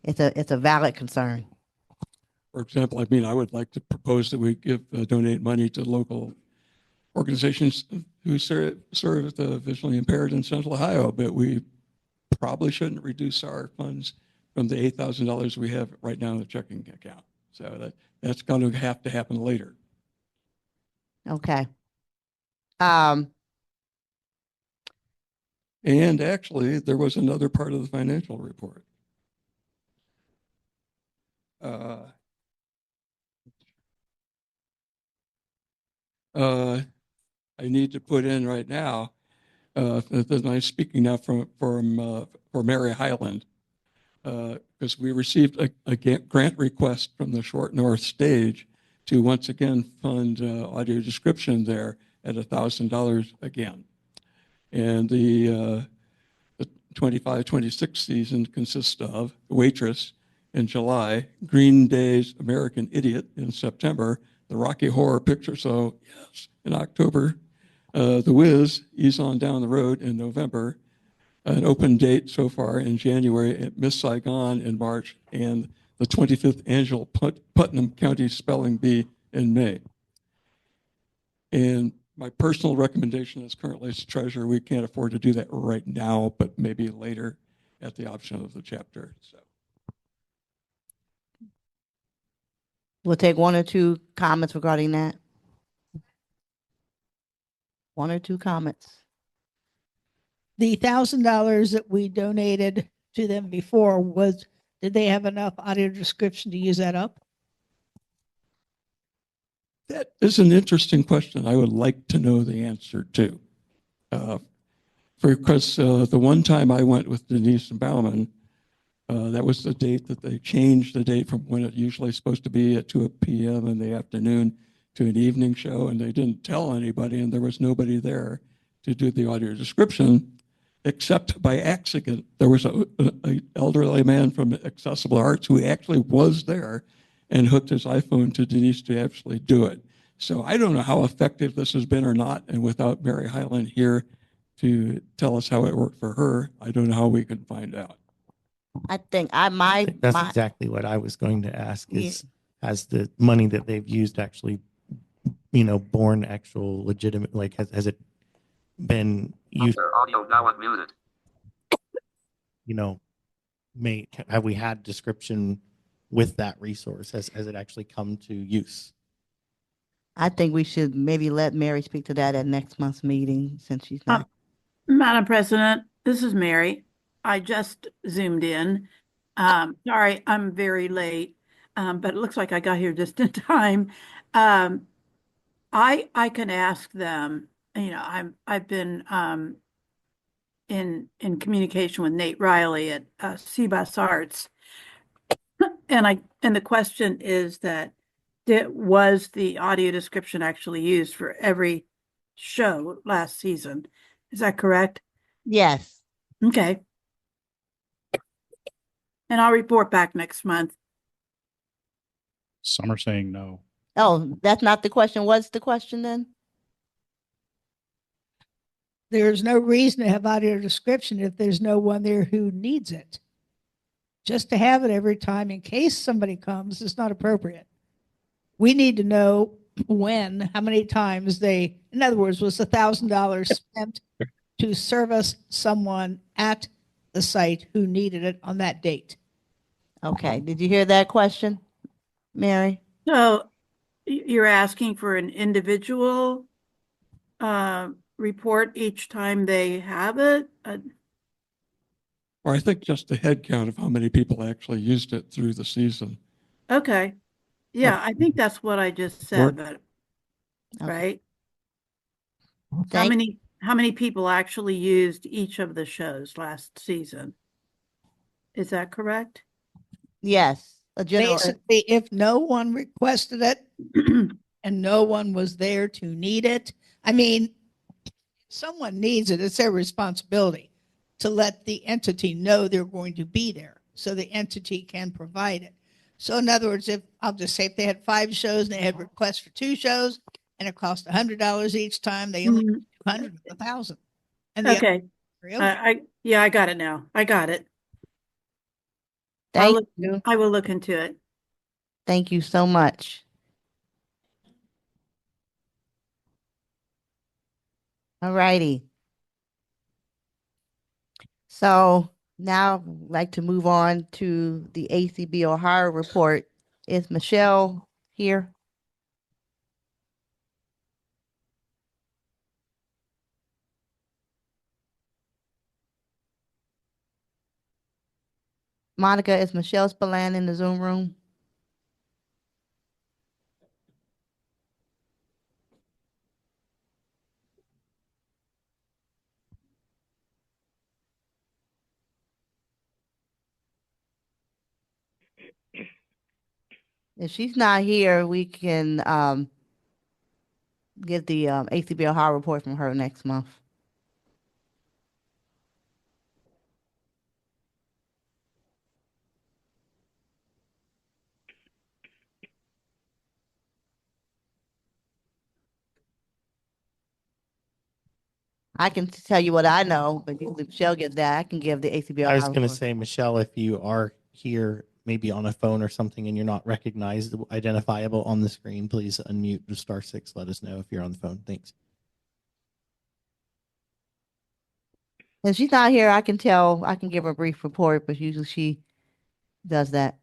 It's a valid concern.
For example, I mean, I would like to propose that we donate money to local organizations who serve the visually impaired in Central Ohio, but we probably shouldn't reduce our funds from the $8,000 we have right now in the checking account. So that's going to have to happen later.
Okay.
And actually, there was another part of the financial report. I need to put in right now, I'm speaking now for Mary Highland, because we received a grant request from the Short North Stage to once again fund audio description there at $1,000 again. And the 25-26 season consists of Waitress in July, Green Day's American Idiot in September, the Rocky Horror Picture Show, yes, in October, The Wiz, Ease On Down the Road in November, an open date so far in January at Miss Saigon in March, and the 25th Annual Putnam County Spelling Bee in May. And my personal recommendation is currently as treasurer, we can't afford to do that right now, but maybe later at the option of the chapter. So
We'll take one or two comments regarding that. One or two comments.
The $1,000 that we donated to them before did they have enough audio description to use that up?
that is an interesting question. I would like to know the answer to. Because the one time I went with Denise and Bauman, that was the date that they changed the date from when it usually is supposed to be at 2 p.m. in the afternoon to an evening show, and they didn't tell anybody, and there was nobody there to do the audio description, except by accident. There was an elderly man from Accessible Arts who actually was there and hooked his iPhone to Denise to actually do it. So I don't know how effective this has been or not, and without Mary Highland here to tell us how it worked for her, I don't know how we can find out.
I think
That's exactly what I was going to ask is, has the money that they've used actually, borne actual legitimate, like has it been used,
Audio now unmuted.
you know, have we had description with that resource? Has it actually come to use?
I think we should maybe let Mary speak to that at next month's meeting since she's not.
Madam President, this is Mary. I just zoomed in. Sorry, I'm very late, but it looks like I got here just in time. I can ask them. You know, I've been in communication with Nate Riley at CBUS Arts, and the question is that was the audio description actually used for every show last season? Is that correct?
Yes.
Okay. And I'll report back next month.
Some are saying no.
Oh, that's not the question. What's the question then?
There's no reason to have audio description if there's no one there who needs it. Just to have it every time in case somebody comes is not appropriate. We need to know when, how many times they, in other words, was $1,000 spent to service someone at the site who needed it on that date.
Okay. Did you hear that question, Mary?
So you're asking for an individual report each time they have it?
Or I think just the head count of how many people actually used it through the season.
Okay. Yeah, I think that's what I just said, but right? How many people actually used each of the shows last season? Is that correct?
Yes.
Basically, if no one requested it and no one was there to need it, I mean, if someone needs it, it's their responsibility to let the entity know they're going to be there so the entity can provide it. So in other words, if I'll just say if they had 5 shows and they had requests for 2 shows and it cost $100 each time, they only 200 or 1,000. And
okay. Yeah, I got it now. I got it.
Thank you.
I will look into it.
Thank you so much. All righty. So now I'd like to move on to the ACB Ohio report. Is Michelle here? Monica, is Michelle Spillane in the Zoom room? If she's not here, we can get the ACB Ohio report from her next month. I can tell you what I know, but usually Michelle gets that. I can give the ACB Ohio
I was going to
report.
say, Michelle, if you are here, maybe on a phone or something, and you're not identifiable on the screen, please unmute to *6. Let us know if you're on the phone. Thanks.
If she's not here, I can give her a brief report, but usually she does that.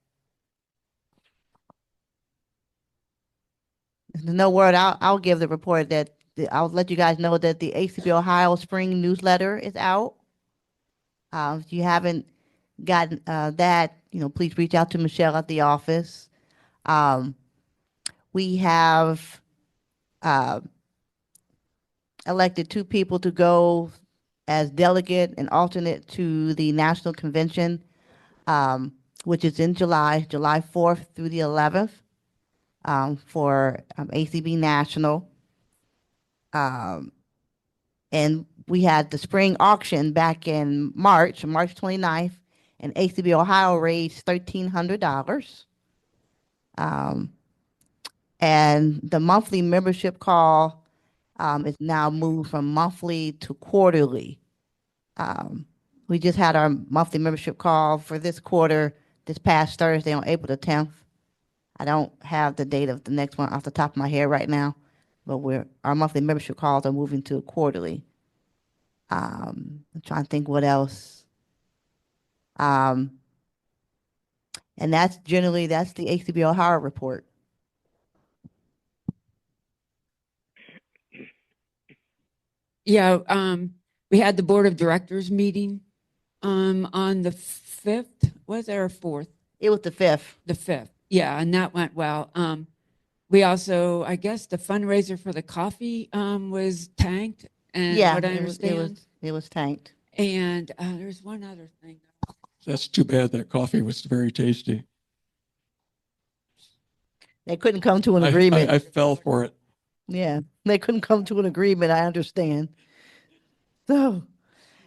If there's no word, I'll give the report that I'll let you guys know that the ACB Ohio Spring newsletter is out. If you haven't gotten that, please reach out to Michelle at the office. We have elected 2 people to go as delegate and alternate to the national convention, which is in July 4th through the 11th, for ACB National. And we had the spring auction back in March 29th, and ACB Ohio raised $1,300. And the monthly membership call is now moved from monthly to quarterly. We just had our monthly membership call for this quarter this past Thursday on April the 10th. I don't have the date of the next one off the top of my head right now, but our monthly membership calls are moving to quarterly. I'm trying to think what else. And that's the ACBO Howard report.
Yeah, we had the board of directors meeting on the 5th. Was there a 4th?
It was the 5th.
The 5th. Yeah, and that went well. We also, I guess, the fundraiser for the coffee was tanked, and
Yeah,
what I
it
understand.
was tanked.
And there's one other thing.
That's too bad. That coffee was very tasty.
They couldn't come to an agreement.
I fell for it.
Yeah, they couldn't come to an agreement. I understand. So,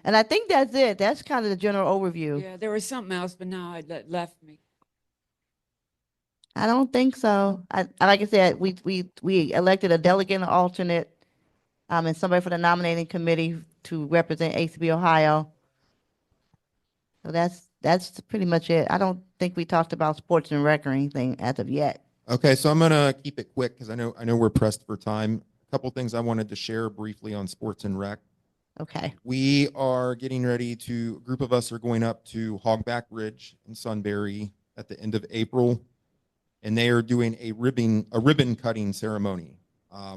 and I think that's it. That's kind of the general overview.
Yeah, there was something else, but now it left me.
I don't think so. Like I said, we elected a delegate and an alternate, and somebody for the nominating committee to represent ACB Ohio. So that's pretty much it. I don't think we talked about sports and rec or anything as of yet.
Okay, so I'm gonna keep it quick because I know we're pressed for time. A couple things I wanted to share briefly on sports and rec.
Okay.
We are getting ready to, a group of us are going up to Hogback Ridge in Sunbury at the end of April, and they are doing a ribbon cutting ceremony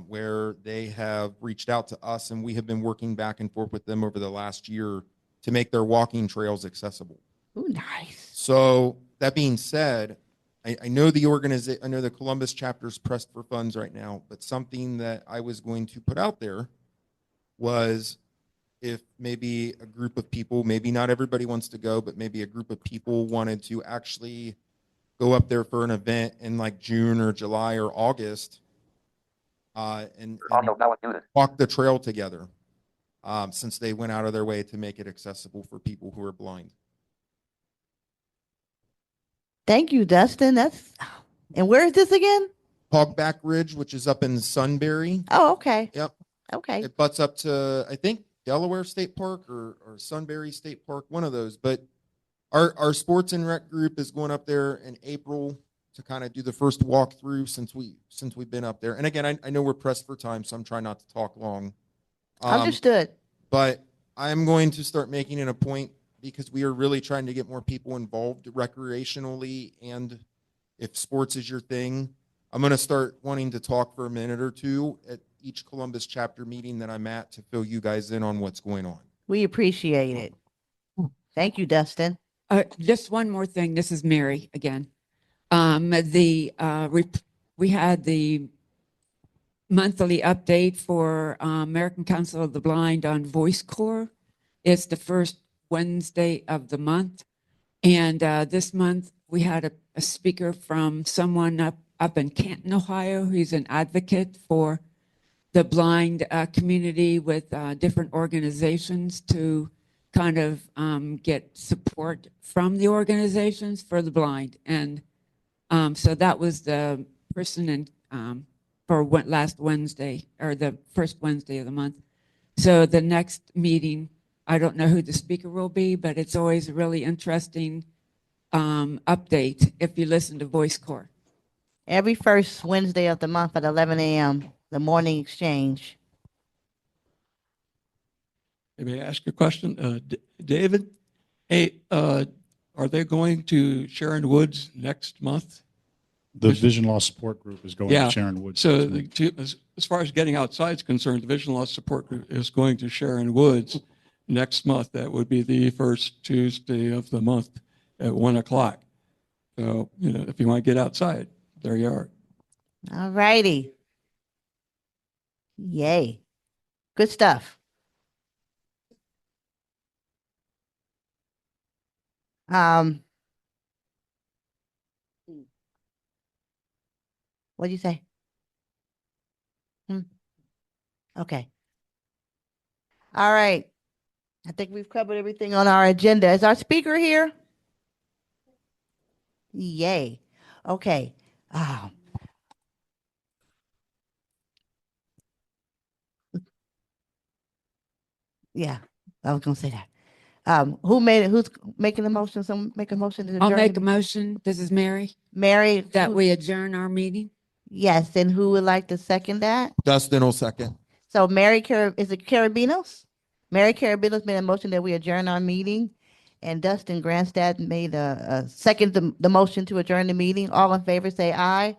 where they have reached out to us, and we have been working back and forth with them over the last year to make their walking trails accessible.
Ooh, nice.
So that being said, I know I know the Columbus chapter's pressed for funds right now, but something that I was going to put out there was if maybe a group of people, maybe not everybody wants to go, but maybe a group of people wanted to actually go up there for an event in like June or July or August and walk the trail together since they went out of their way to make it accessible for people who are blind.
Thank you, Dustin. And where is this again?
Hogback Ridge, which is up in Sunbury.
Oh, okay.
Yep.
Okay.
It butts up to, I think, Delaware State Park or Sunbury State Park, one of those. But our sports and rec group is going up there in April to kind of do the first walkthrough since we've been up there. And again, I know we're pressed for time, so I'm trying not to talk long.
Understood.
But I'm going to start making it a point because we are really trying to get more people involved recreationally, and if sports is your thing, I'm going to start wanting to talk for a minute or two at each Columbus chapter meeting that I'm at to fill you guys in on what's going on.
We appreciate it. Thank you, Dustin.
Just one more thing. This is Mary again. We had the monthly update for American Council of the Blind on Voice Corps. It's the first Wednesday of the month. And this month we had a speaker from someone up in Canton, Ohio. He's an advocate for the blind community with different organizations to kind of get support from the organizations for the blind. And so that was the person for last Wednesday, or the first Wednesday of the month. So the next meeting, I don't know who the speaker will be, but it's always a really interesting update if you listen to Voice Corps.
Every first Wednesday of the month at 11 a.m., the morning exchange.
May I ask a question? David, hey, are they going to Sharon Woods next month?
The Vision Loss Support Group is going to Sharon Woods.
So as far as getting outside is concerned, the Vision Loss Support Group is going to Sharon Woods next month. That would be the first Tuesday of the month at 1 o'clock. So, if you want to get outside, there you are.
All righty. Yay. Good stuff. What do you say? Okay. All right. I think we've covered everything on our agenda. Is our speaker here? Yay. Okay. Yeah, I was going to say that. Who made it? Who's making the motion? Someone make a motion to adjourn?
I'll make a motion. This is Mary.
Mary.
That we adjourn our meeting.
Yes, and who would like to second that?
Dustin will second.
So Mary, is it Carabinos? Mary Carabillas made a motion that we adjourn our meeting, and Dustin Grandstad made a second the motion to adjourn the meeting. All in favor, say aye.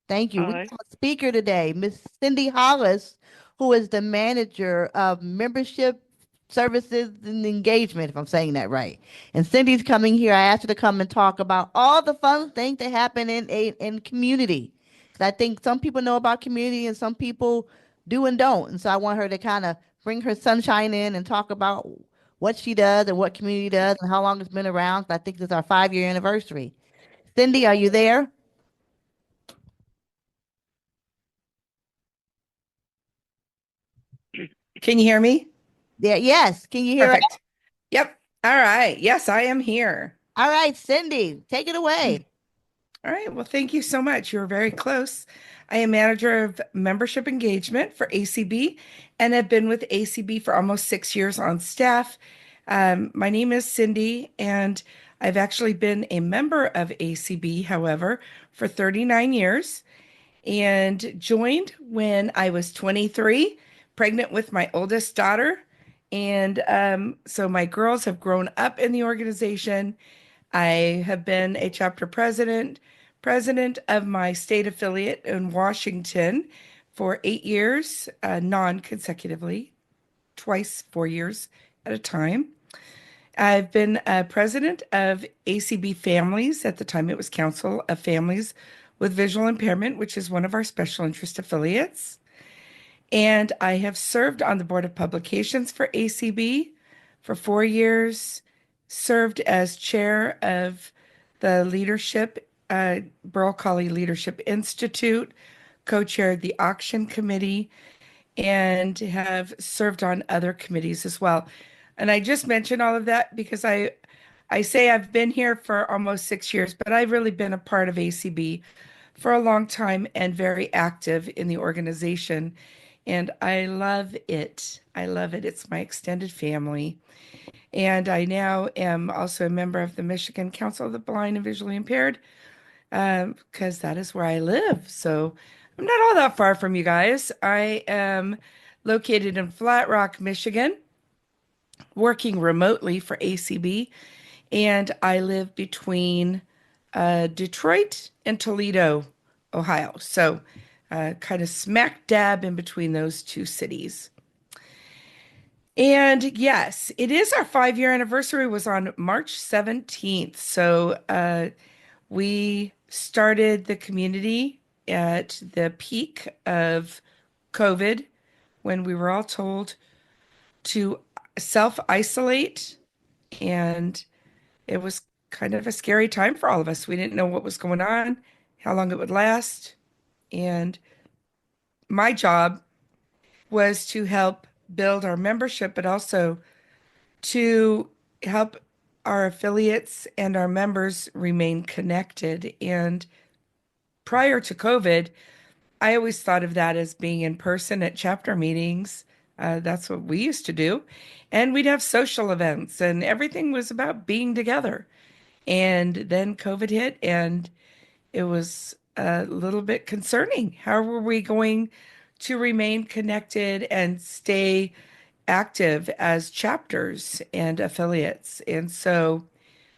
Thank you. We
Aye.
have a speaker today, Miss Cindy Hollis, who is the manager of membership services and engagement, if I'm saying that right. And Cindy's coming here. I asked her to come and talk about all the fun things that happen in community. 'Cause I think some people know about community and some people do and don't. And so I want her to kind of bring her sunshine in and talk about what she does and what community does and how long it's been around. 'Cause I think this is our 5-year anniversary. Cindy, are you there?
Can you hear me?
Yeah, yes. Can you hear us?
Perfect. Yep. All right. Yes, I am here.
All right, Cindy, take it away.
All right. Well, thank you so much. You were very close. I am manager of membership engagement for ACB and have been with ACB for almost 6 years on staff. My name is Cindy, and I've actually been a member of ACB, however, for 39 years and joined when I was 23, pregnant with my oldest daughter. And so my girls have grown up in the organization. I have been a chapter president of my state affiliate in Washington for 8 years, non-consecutively, twice 4 years at a time. I've been president of ACB Families. At the time, it was Council of Families with Visual Impairment, which is one of our special interest affiliates. And I have served on the Board of Publications for ACB for 4 years, served as chair of the Burl Colley Leadership Institute, co-chaired the auction committee, and have served on other committees as well. And I just mentioned all of that because I say I've been here for almost 6 years, but I've really been a part of ACB for a long time and very active in the organization. And I love it. I love it. It's my extended family. And I now am also a member of the Michigan Council of the Blind and Visually Impaired, because that is where I live. So I'm not all that far from you guys. I am located in Flat Rock, Michigan, working remotely for ACB, and I live between Detroit and Toledo, Ohio. So kind of smack dab in between those two cities. And yes, it is our 5-year anniversary was on March 17th. So we started the community at the peak of COVID when we were all told to self-isolate, and it was kind of a scary time for all of us. We didn't know what was going on, how long it would last, and my job was to help build our membership, but also to help our affiliates and our members remain connected. And prior to COVID, I always thought of that as being in person at chapter meetings. That's what we used to do. And we'd have social events, and everything was about being together. And then COVID hit, and it was a little bit concerning. How were we going to remain connected and stay active as chapters and affiliates? And so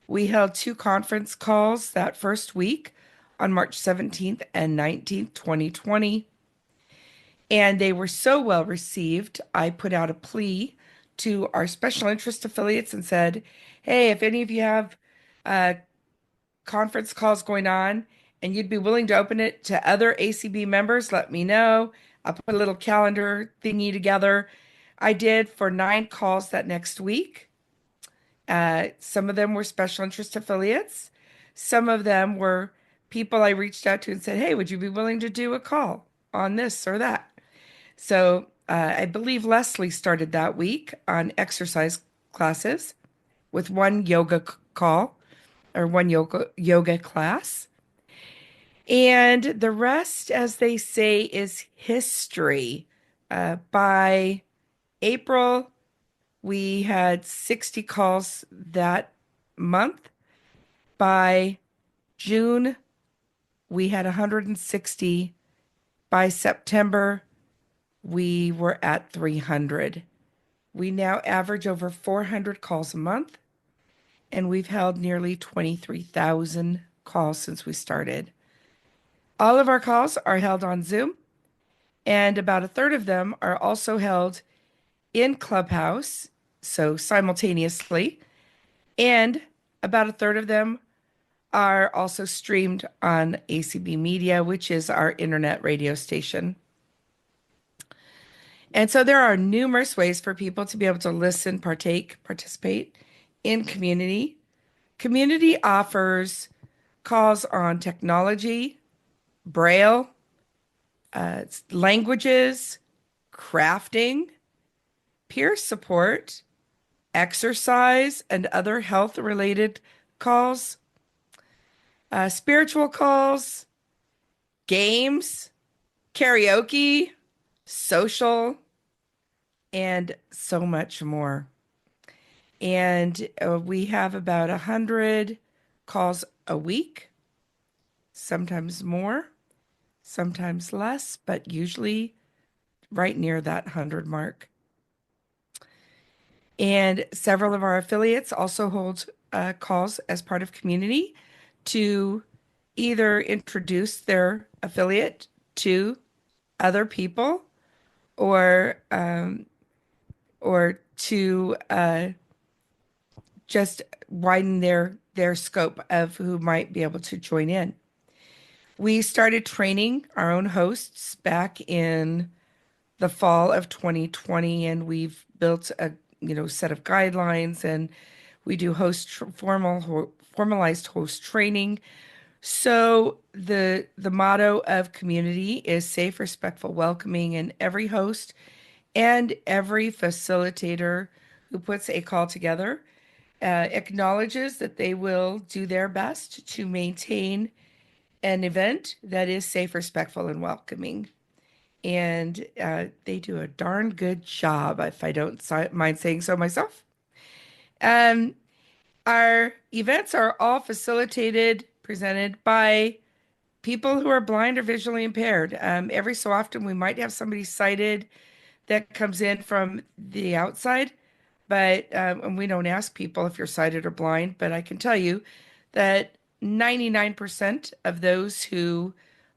we held 2 conference calls that first week on March 17th and 19th, 2020. And they were so well received, I put out a plea to our special interest affiliates and said, hey, if any of you have conference calls going on and you'd be willing to open it to other ACB members, let me know. I'll put a little calendar thingy together. I did for 9 calls that next week. Some of them were special interest affiliates. Some of them were people I reached out to and said, hey, would you be willing to do a call on this or that? So I believe Leslie started that week on exercise classes with one yoga call or one yoga class. And the rest, as they say, is history. By April, we had 60 calls that month. By June, we had 160. By September, we were at 300. We now average over 400 calls a month, and we've held nearly 23,000 calls since we started. All of our calls are held on Zoom, and about a third of them are also held in Clubhouse, so simultaneously, and about a third of them are also streamed on ACB Media, which is our internet radio station. And so there are numerous ways for people to be able to listen, participate in community. Community offers calls on technology, Braille, languages, crafting, peer support, exercise, and other health related calls, spiritual calls, games, karaoke, social, and so much more. And we have about 100 calls a week, sometimes more, sometimes less, but usually right near that 100 mark. And several of our affiliates also hold calls as part of community to either introduce their affiliate to other people or to just widen their scope of who might be able to join in. We started training our own hosts back in the fall of 2020, and we've built a set of guidelines, and we do formalized host training. So the motto of community is safe, respectful, welcoming, and every host and every facilitator who puts a call together acknowledges that they will do their best to maintain an event that is safe, respectful, and welcoming. And they do a darn good job, if I don't mind saying so myself. Our events are all facilitated, presented by people who are blind or visually impaired. Every so often, we might have somebody sighted that comes in from the outside, but and we don't ask people if you're sighted or blind, but I can tell you that 99% of those who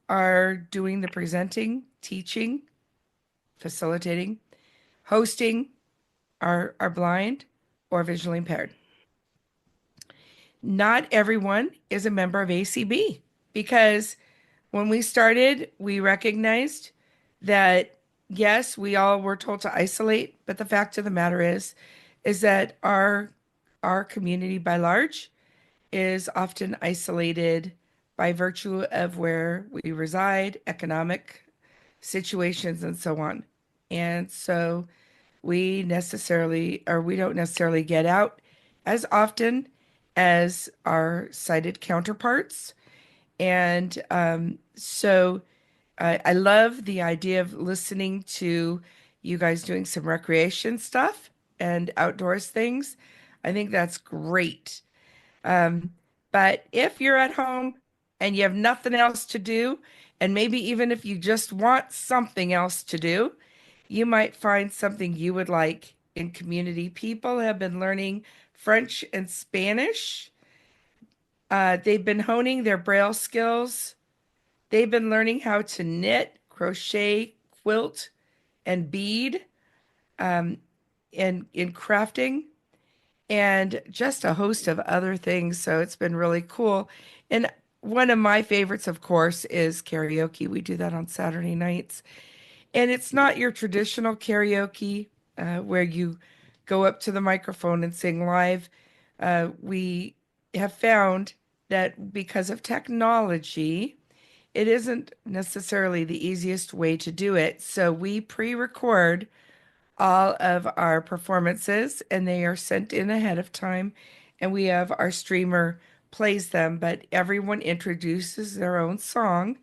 are doing the presenting, teaching, facilitating, hosting are blind or visually impaired. Not everyone is a member of ACB because when we started, we recognized that yes, we all were told to isolate, but the fact of the matter is that our community by large is often isolated by virtue of where we reside, economic situations, and so on. And so we don't necessarily get out as often as our sighted counterparts. And so I love the idea of listening to you guys doing some recreation stuff and outdoors things. I think that's great. But if you're at home and you have nothing else to do, and maybe even if you just want something else to do, you might find something you would like in community. People have been learning French and Spanish. They've been honing their Braille skills. They've been learning how to knit, crochet, quilt, and bead, in crafting, and just a host of other things. So it's been really cool. And one of my favorites, of course, is karaoke. We do that on Saturday nights. And it's not your traditional karaoke where you go up to the microphone and sing live. We have found that because of technology, it isn't necessarily the easiest way to do it. So we pre-record all of our performances and they are sent in ahead of time, and we have our streamer plays them, but everyone introduces their own song,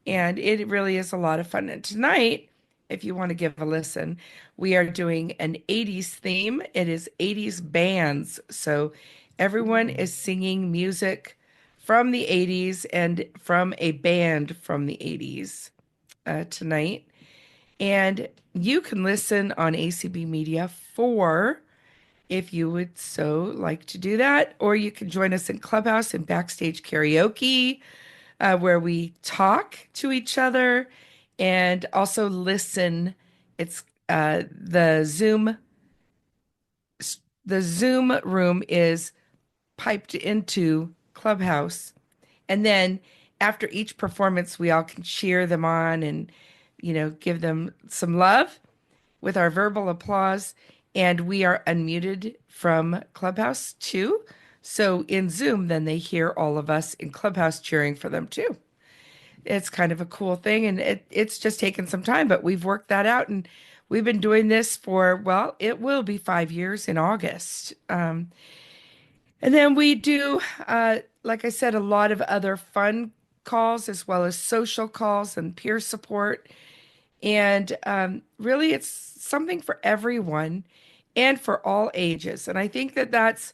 and it really is a lot of fun. And tonight, if you want to give a listen, we are doing an 80s theme. It is 80s bands. So everyone is singing music from the 80s and from a band from the 80s tonight. And you can listen on ACB Media 4 if you would so like to do that, or you can join us in Clubhouse and Backstage Karaoke, where we talk to each other and also listen. It's the Zoom room is piped into Clubhouse. And then after each performance, we all can cheer them on and, give them some love with our verbal applause. And we are unmuted from Clubhouse too. So in Zoom, then they hear all of us in Clubhouse cheering for them too. It's kind of a cool thing. And it's just taken some time, but we've worked that out. And we've been doing this for, well, it will be 5 years in August. And then we do, like I said, a lot of other fun calls as well as social calls and peer support. And really, it's something for everyone and for all ages. And I think that that's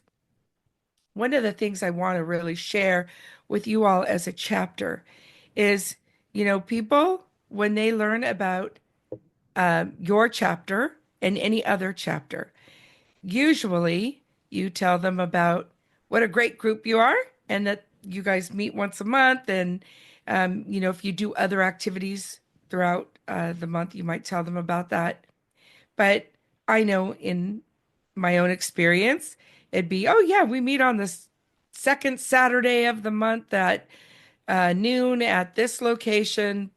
one of the things I want to really share with you all as a chapter is, people, when they learn about your chapter and any other chapter, usually you tell them about what a great group you are and that you guys meet once a month. And, if you do other activities throughout the month, you might tell them about that. But I know in my own experience, it'd be, oh, yeah, we meet on the second Saturday of the month at noon at this location, ...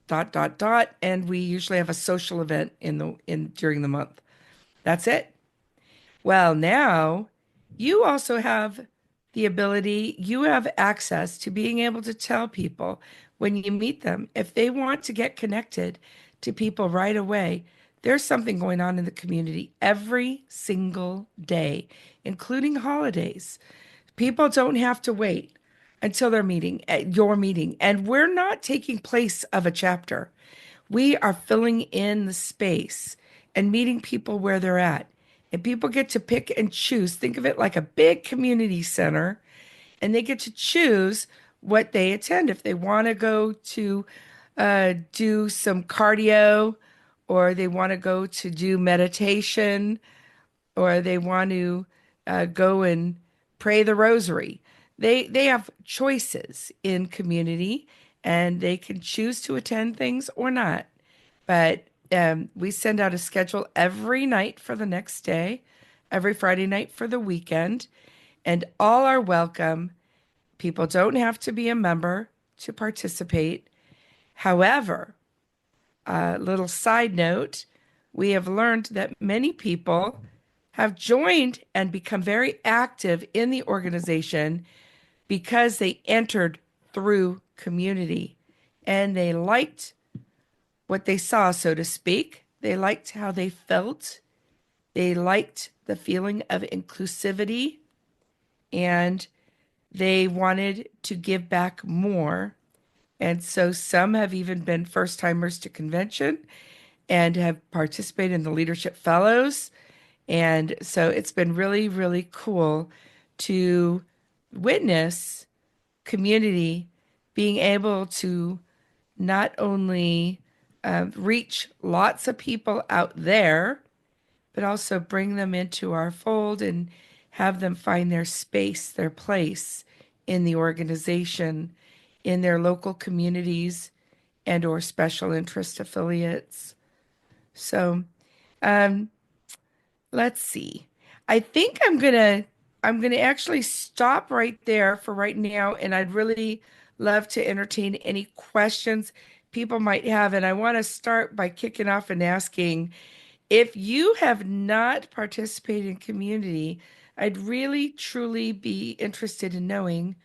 And we usually have a social event during the month. That's it. Well, now you also have the ability, you have access to being able to tell people when you meet them, if they want to get connected to people right away, there's something going on in the community every single day, including holidays. People don't have to wait until their meeting, at your meeting. And we're not taking place of a chapter. We are filling in the space and meeting people where they're at. And people get to pick and choose. Think of it like a big community center, and they get to choose what they attend. If they want to go to do some cardio, or they want to go to do meditation, or they want to go and pray the rosary. They have choices in community, and they can choose to attend things or not. But we send out a schedule every night for the next day, every Friday night for the weekend, and all are welcome. People don't have to be a member to participate. However, a little side note, we have learned that many people have joined and become very active in the organization because they entered through community and they liked what they saw, so to speak. They liked how they felt. They liked the feeling of inclusivity, and they wanted to give back more. And so some have even been first timers to convention and have participated in the Leadership Fellows. And so it's been really, really cool to witness community being able to not only reach lots of people out there, but also bring them into our fold and have them find their space, their place in the organization, in their local communities and or special interest affiliates. So let's see. I think I'm gonna actually stop right there for right now, and I'd really love to entertain any questions people might have. And I want to start by kicking off and asking if you have not participated in community, I'd really truly be interested in knowing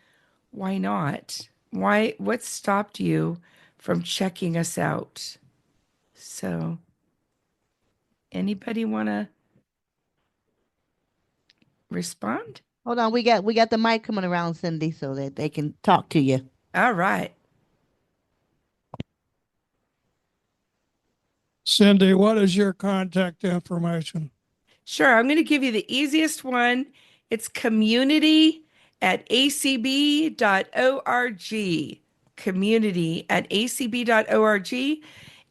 why not? What stopped you from checking us out? So, anybody want to respond?
Hold on, we got the mic coming around, Cindy, so that they can talk to you.
All right.
Cindy, what is your contact information?
Sure, I'm going to give you the easiest one. It's community@acb.org. Community@acb.org.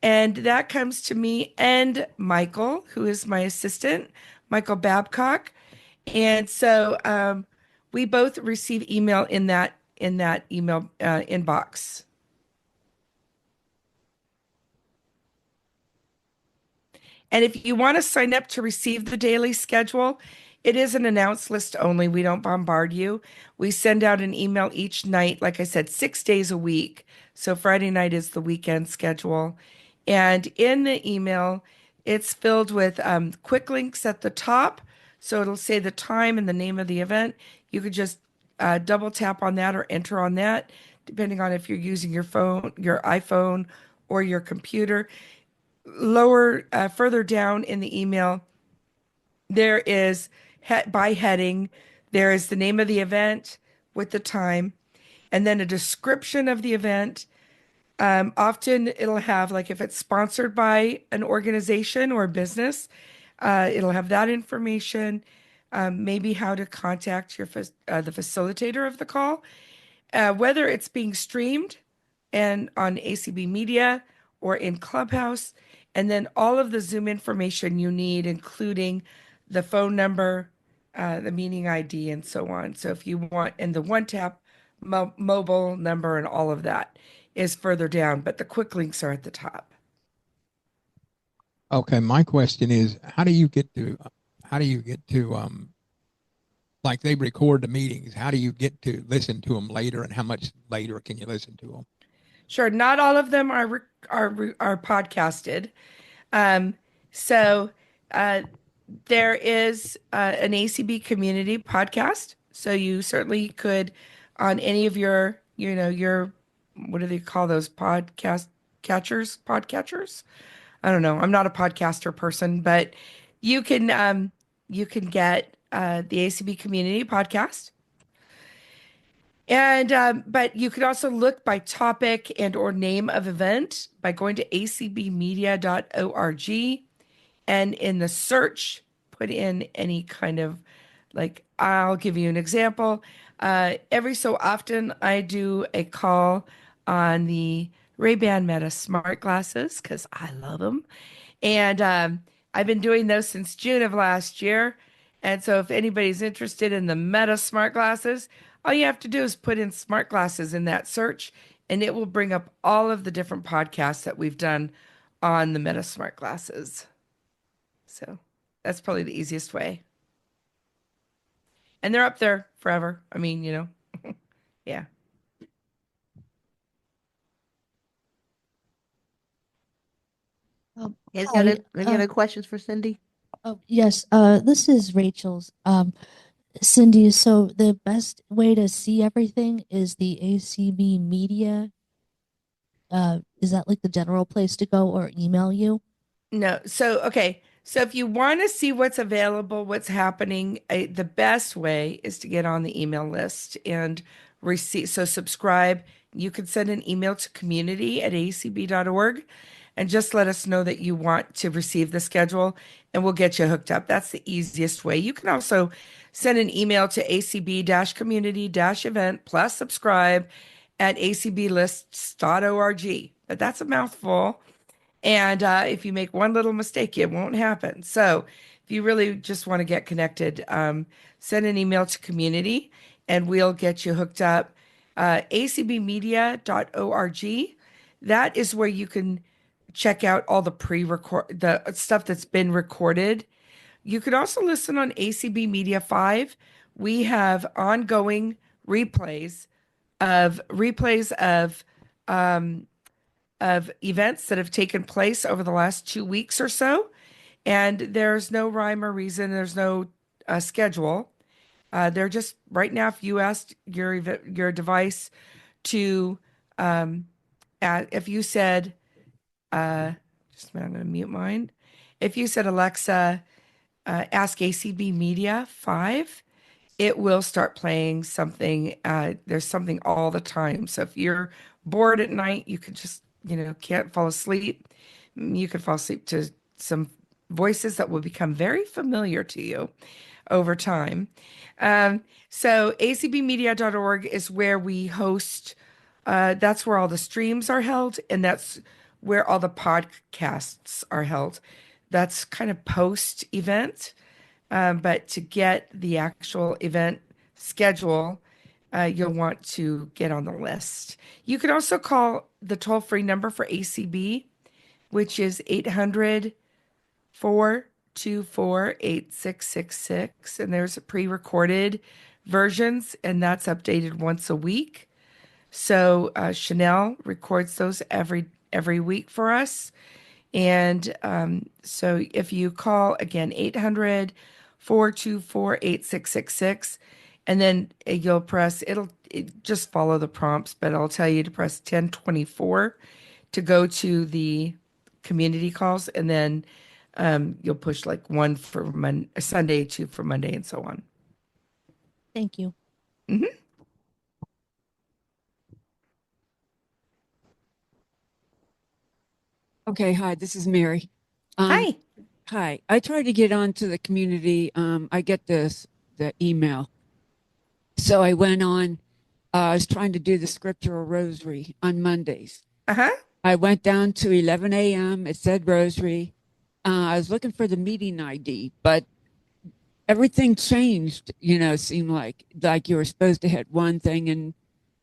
And that comes to me and Michael, who is my assistant, Michael Babcock. And so we both receive email in that email inbox. And if you want to sign up to receive the daily schedule, it is an announced list only. We don't bombard you. We send out an email each night, like I said, 6 days a week. So Friday night is the weekend schedule. And in the email, it's filled with quick links at the top. So it'll say the time and the name of the event. You could just double tap on that or enter on that, depending on if you're using your phone, your iPhone, or your computer. Lower, further down in the email, there is by heading, there is the name of the event with the time, and then a description of the event. Often it'll have, like, if it's sponsored by an organization or a business, it'll have that information, maybe how to contact the facilitator of the call, whether it's being streamed and on ACB Media or in Clubhouse, and then all of the Zoom information you need, including the phone number, the meeting ID, and so on. So if you want, and the one tap mobile number and all of that is further down, but the quick links are at the top.
Okay, my question is, how do you get to like they record the meetings? How do you get to listen to them later, and how much later can you listen to them?
Sure, not all of them are podcasted. So there is an ACB community podcast. So you certainly could, on any of your, your, what do they call those podcasters? I don't know. I'm not a podcaster person, but you can get the ACB community podcast. And but you could also look by topic and or name of event by going to acbmedia.org, and in the search put in any kind of, like, I'll give you an example. Every so often I do a call on the Ray-Ban Meta smart glasses because I love them. And I've been doing those since June of last year. And so if anybody's interested in the Meta smart glasses, all you have to do is put in smart glasses in that search, and it will bring up all of the different podcasts that we've done on the Meta smart glasses. So that's probably the easiest way. And they're up there forever. I mean, yeah.
Any other questions for Cindy?
Oh, yes. This is Rachel's. Cindy, so the best way to see everything is the ACB Media. Is that like the general place to go, or email you?
No. So, okay. So if you want to see what's available, what's happening, the best way is to get on the email list and receive. So subscribe. You can send an email to community@acb.org and just let us know that you want to receive the schedule, and we'll get you hooked up. That's the easiest way. You can also send an email to acb-community-event plus subscribe at acblists.org. But that's a mouthful. And if you make one little mistake, it won't happen. So if you really just want to get connected, send an email to community and we'll get you hooked up. acbmedia.org. That is where you can check out all the the stuff that's been recorded. You could also listen on ACB Media 5. We have ongoing replays of events that have taken place over the last 2 weeks or so. And there's no rhyme or reason. There's no schedule. They're just right now, if you asked your device to, if you said, just a minute, I'm going to mute mine. If you said, Alexa, ask ACB Media 5, it will start playing something. There's something all the time. So if you're bored at night, you could just, can't fall asleep. You could fall asleep to some voices that will become very familiar to you over time. So acbmedia.org is where we host. That's where all the streams are held, and that's where all the podcasts are held. That's kind of post event, but to get the actual event schedule, you'll want to get on the list. You can also call the toll-free number for ACB, which is 800-424-8666. And there's pre-recorded versions, and that's updated once a week. So Chanel records those every week for us. And so if you call again, 800-424-8666, and then you'll press, just follow the prompts, but I'll tell you to press 1024 to go to the community calls. And then you'll push like one for Sunday, two for Monday, and so on.
Thank you.
Mm-hmm.
Okay, hi, this is Mary.
Hi.
Hi. I tried to get onto the community. I get the email. So I went on, I was trying to do the scriptural rosary on Mondays.
Uh-huh.
I went down to 11 a.m. It said rosary. I was looking for the meeting ID, but everything changed, it seemed like you were supposed to hit one thing, and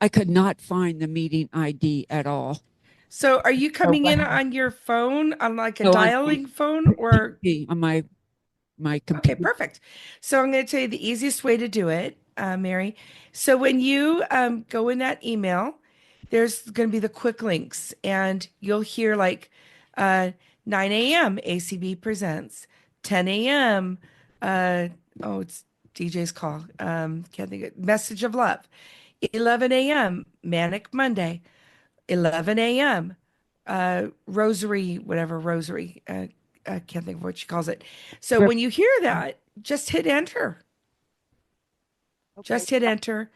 I could not find the meeting ID at all.
So are you coming in on your phone, on like a
No,
dialing phone, or
on my computer?
Okay, perfect. So I'm going to tell you the easiest way to do it, Mary. So when you go in that email, there's going to be the quick links, and you'll hear like 9 a.m. ACB presents, 10 a.m. It's DJ's call. Can't think of Message of Love, 11 a.m. Manic Monday, 11 a.m. Rosary, whatever rosary. I can't think of what she calls it. So when you hear that, just hit enter.
Okay.
Just hit enter.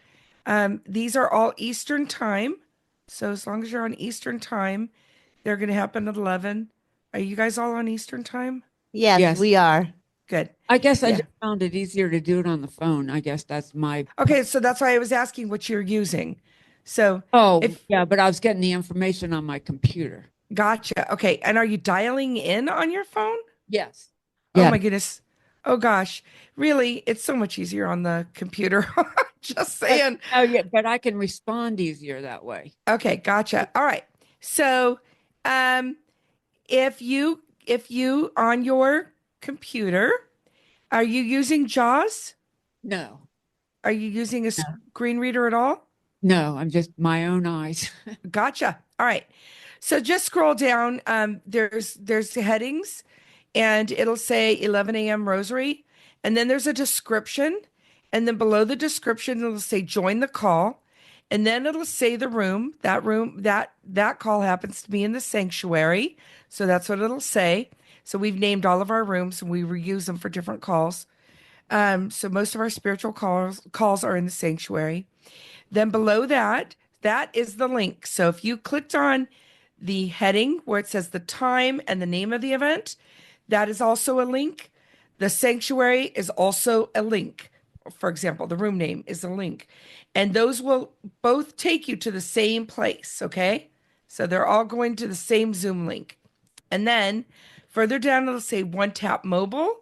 These are all Eastern time. So as long as you're on Eastern time, they're going to happen at 11. Are you guys all on Eastern time?
Yes, we are.
Good.
I guess I
Yeah.
just found it easier to do it on the phone. I guess that's my.
Okay, so that's why I was asking what you're using. So
yeah, but I was getting the information on my computer.
Gotcha. Okay, and are you dialing in on your phone?
Yes.
Oh
Yeah.
my goodness. Oh gosh. Really, it's so much easier on the computer. Just saying.
But I can respond easier that way.
Okay, gotcha. All right. So, if you on your computer, are you using JAWS?
No.
Are you using a screen reader at all?
No, I'm just my own eyes.
Gotcha. All right. So just scroll down. There's headings, and it'll say 11 a.m. Rosary, and then there's a description, and then below the description it'll say join the call, and then it'll say the room. That call happens to be in the sanctuary, so that's what it'll say. So we've named all of our rooms, and we reuse them for different calls. So most of our spiritual calls are in the sanctuary. Then below that is the link. So if you clicked on the heading where it says the time and the name of the event, that is also a link. The sanctuary is also a link. For example, the room name is a link. And those will both take you to the same place, okay? So they're all going to the same Zoom link. And then further down, it'll say One Tap Mobile.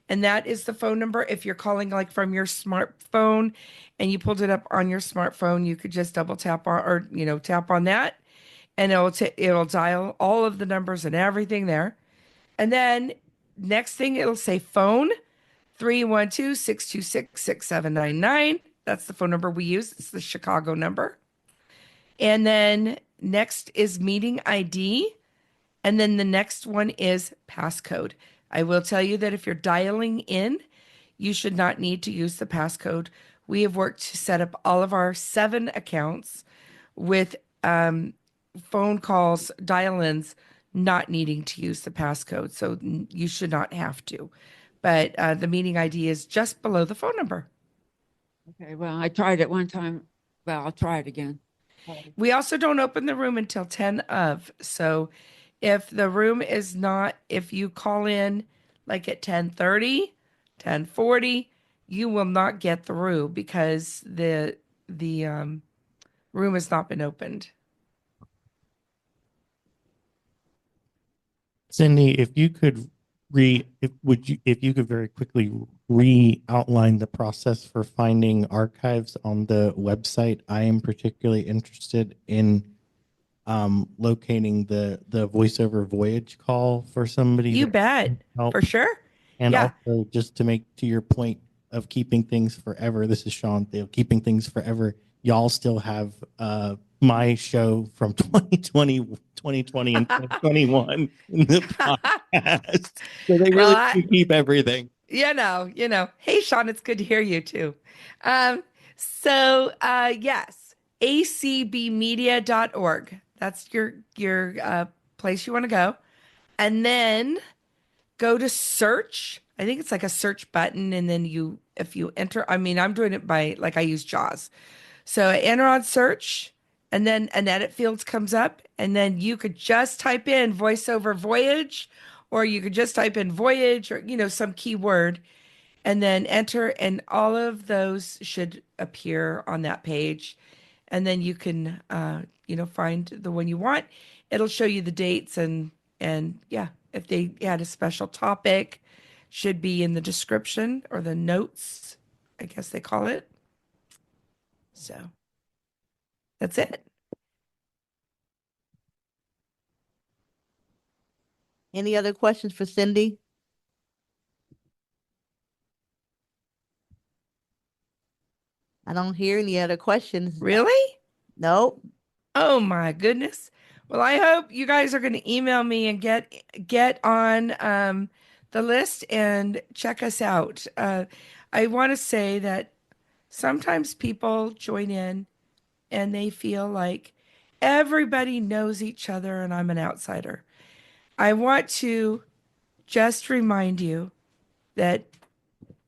And that is the phone number. If you're calling like from your smartphone and you pulled it up on your smartphone, you could just double tap on, or, tap on that, and it'll dial all of the numbers and everything there. And then next thing, it'll say phone 312-626-6799. That's the phone number we use. It's the Chicago number. And then next is meeting ID. And then the next one is passcode. I will tell you that if you're dialing in, you should not need to use the passcode. We have worked to set up all of our 7 accounts with phone calls, dial-ins, not needing to use the passcode. So you should not have to. But the meeting ID is just below the phone number.
Okay, well, I tried it one time. Well, I'll try it again.
We also don't open the room until 10 of. So if the room is not, if you call in like at 10:30, 10:40, you will not get through because the room has not been opened.
Cindy, if you could if you could very quickly re-outline the process for finding archives on the website. I am particularly interested in locating the voiceover voyage call for somebody.
You
that
bet.
can help.
For sure.
And
Yeah.
also, just to make to your point of keeping things forever, this is Sean Thiel, keeping things forever. Y'all still have my show from 2020 and 2021 in the podcast. So they really do keep everything.
You know. Hey, Sean, it's good to hear you too. Yes, acbmedia.org. That's your place you want to go. And then go to search. I think it's like a search button. And then if you enter, I mean, I'm doing it by, like, I use JAWS. So I enter on search, and then an edit field comes up, and then you could just type in voiceover voyage, or you could just type in voyage, or, some keyword, and then enter, and all of those should appear on that page. And then you can, find the one you want. It'll show you the dates, and yeah, if they had a special topic, should be in the description or the notes, I guess they call it. So that's it.
Any other questions for Cindy? I don't hear any other questions.
Really?
Nope.
Oh my goodness. Well, I hope you guys are going to email me and get on the list and check us out. I want to say that sometimes people join in and they feel like everybody knows each other and I'm an outsider. I want to just remind you that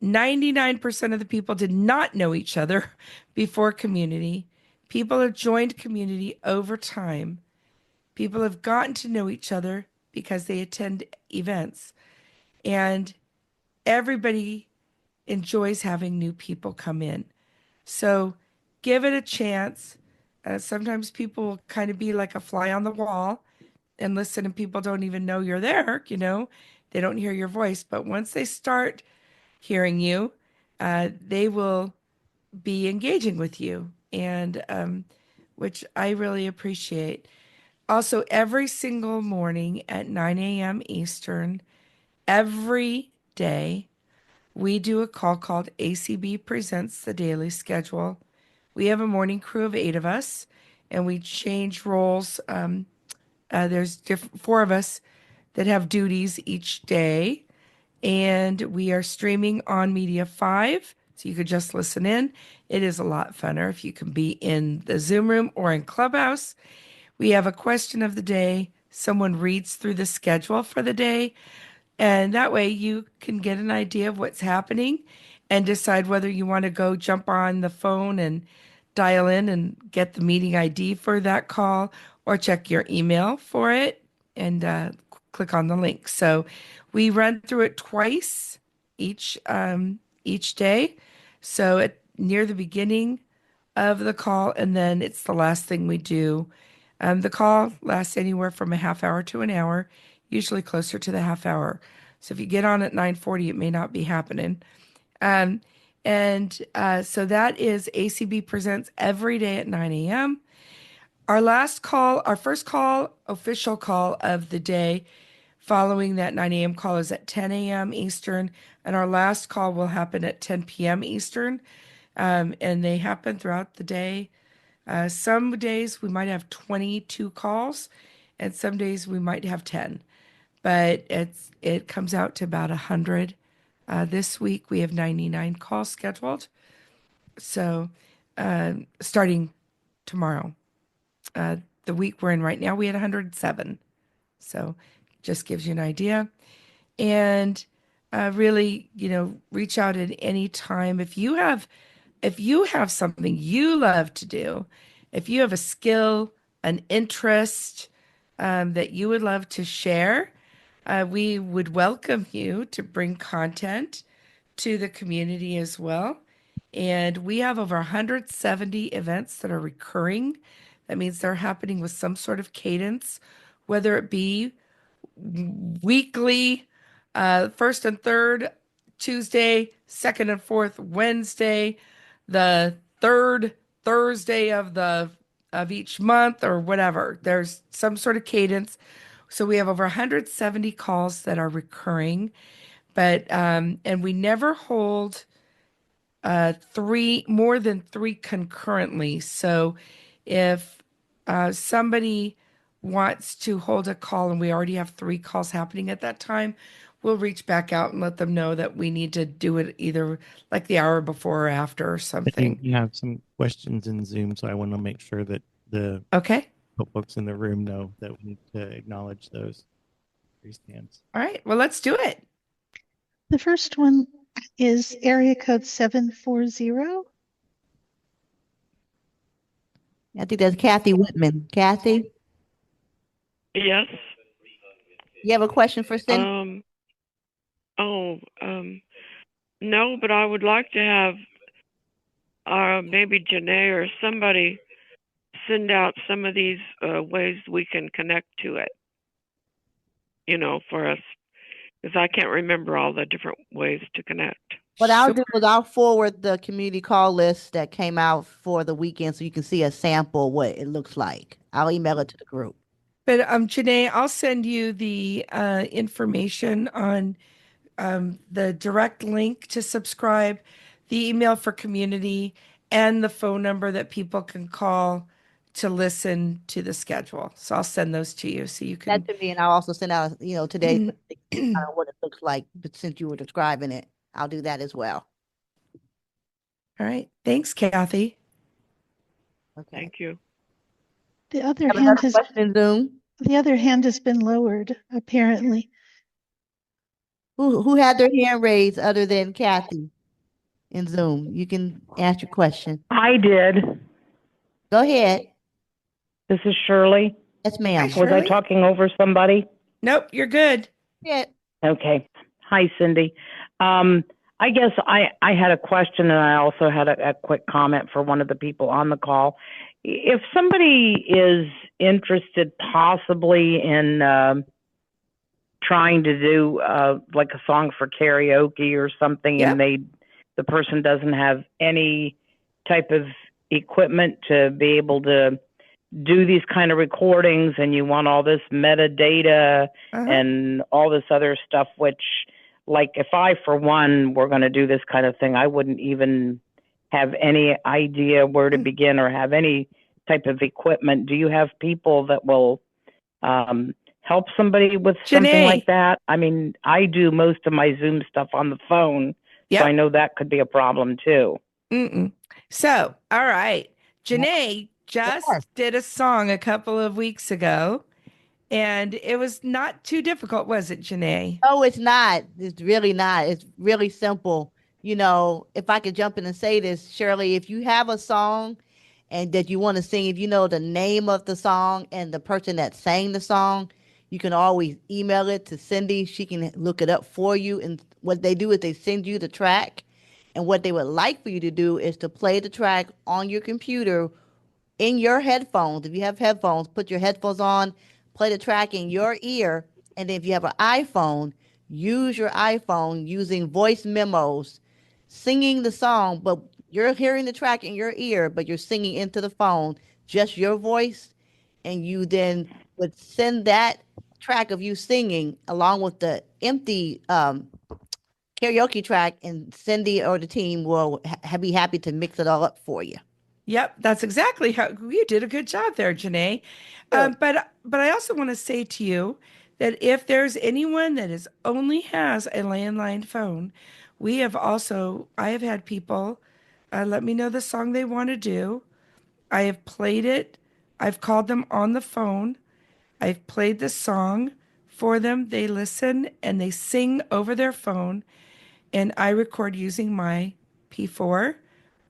99% of the people did not know each other before community. People have joined community over time. People have gotten to know each other because they attend events. And everybody enjoys having new people come in. So give it a chance. Sometimes people will kind of be like a fly on the wall and listen, and people don't even know you're there, they don't hear your voice. But once they start hearing you, they will be engaging with you, and which I really appreciate. Also, every single morning at 9 a.m. Eastern, every day, we do a call called ACB Presents the Daily Schedule. We have a morning crew of 8 of us, and we change roles. There's four of us that have duties each day, and we are streaming on Media 5, so you could just listen in. It is a lot funner if you can be in the Zoom room or in Clubhouse. We have a question of the day. Someone reads through the schedule for the day, and that way you can get an idea of what's happening and decide whether you want to go jump on the phone and dial in and get the meeting ID for that call, or check your email for it and click on the link. So we run through it twice each day. So near the beginning of the call, and then it's the last thing we do. The call lasts anywhere from a half hour to an hour, usually closer to the half hour. So if you get on at 9:40, it may not be happening. So that is ACB Presents every day at 9 a.m. Our first call, official call of the day following that 9 a.m. call is at 10 a.m. Eastern, and our last call will happen at 10 p.m. Eastern. And they happen throughout the day. Some days we might have 22 calls, and some days we might have 10. But it comes out to about 100. This week we have 99 calls scheduled. So starting tomorrow. The week we're in right now, we had 107. So just gives you an idea. And really, reach out at any time. If you have something you love to do, if you have a skill, an interest that you would love to share, we would welcome you to bring content to the community as well. And we have over 170 events that are recurring. That means they're happening with some sort of cadence, whether it be weekly, first and third Tuesday, second and fourth Wednesday, the third Thursday of each month or whatever. There's some sort of cadence. So we have over 170 calls that are recurring, but and we never hold more than three concurrently. So if somebody wants to hold a call and we already have three calls happening at that time, we'll reach back out and let them know that we need to do it either like the hour before or after or
I
something.
think you have some questions in Zoom, so I want to make sure that the
Okay.
folks in the room know that we need to acknowledge those raised hands.
All right. Well, let's do it.
The first one is area code 740.
I think that's Kathy Whitman. Kathy,
Yes.
you have a question for Cindy?
No, but I would like to have maybe Janae or somebody send out some of these ways we can connect to it, for us, because I can't remember all the different ways to connect.
What I'll do is I'll forward the community call list that came out for the weekend so you can see a sample of what it looks like. I'll email it to the group.
But Janae, I'll send you the information on the direct link to subscribe, the email for community, and the phone number that people can call to listen to the schedule. So I'll send those to you so you can.
That to me, and I'll also send out, today what it looks like. But since you were describing it, I'll do that as well.
All right. Thanks, Kathy.
Okay.
Thank you.
The other hand has been lowered, apparently.
Who had their hand raised other than Kathy in Zoom? You can ask your question.
I did.
Go ahead.
This is Shirley.
Yes, ma'am.
Was I talking over somebody?
Nope, you're good.
Yeah.
Okay. Hi, Cindy. I guess I had a question and I also had a quick comment for one of the people on the call. If somebody is interested possibly in trying to do like a song for karaoke or something, and the person doesn't have any type of equipment to be able to do these kind of recordings, and you want all this metadata and all this other stuff, which, like, if I, for one, were going to do this kind of thing, I wouldn't even have any idea where to begin or have any type of equipment. Do you have people that will help somebody with something like that? I mean, I do most of my Zoom stuff on the phone, so I know that could be a problem too.
So, all right. Janae just did a song a couple of weeks ago, and it was not too difficult, was it, Janae?
Oh, it's not. It's really not. It's really simple. If I could jump in and say this, Shirley, if you have a song and that you want to sing, if you know the name of the song and the person that sang the song, you can always email it to Cindy. She can look it up for you. And what they do is they send you the track. And what they would like for you to do is to play the track on your computer in your headphones. If you have headphones, put your headphones on, play the track in your ear. And then if you have an iPhone, use your iPhone using voice memos, singing the song, but you're hearing the track in your ear, but you're singing into the phone, just your voice. And you then would send that track of you singing along with the empty karaoke track, and Cindy or the team will be happy to mix it all up for you.
Yep, that's exactly how you did a good job there, Janae. But I also want to say to you that if there's anyone that only has a landline phone, I have had people let me know the song they want to do. I have played it. I've called them on the phone. I've played the song for them. They listen and they sing over their phone, and I record using my P4,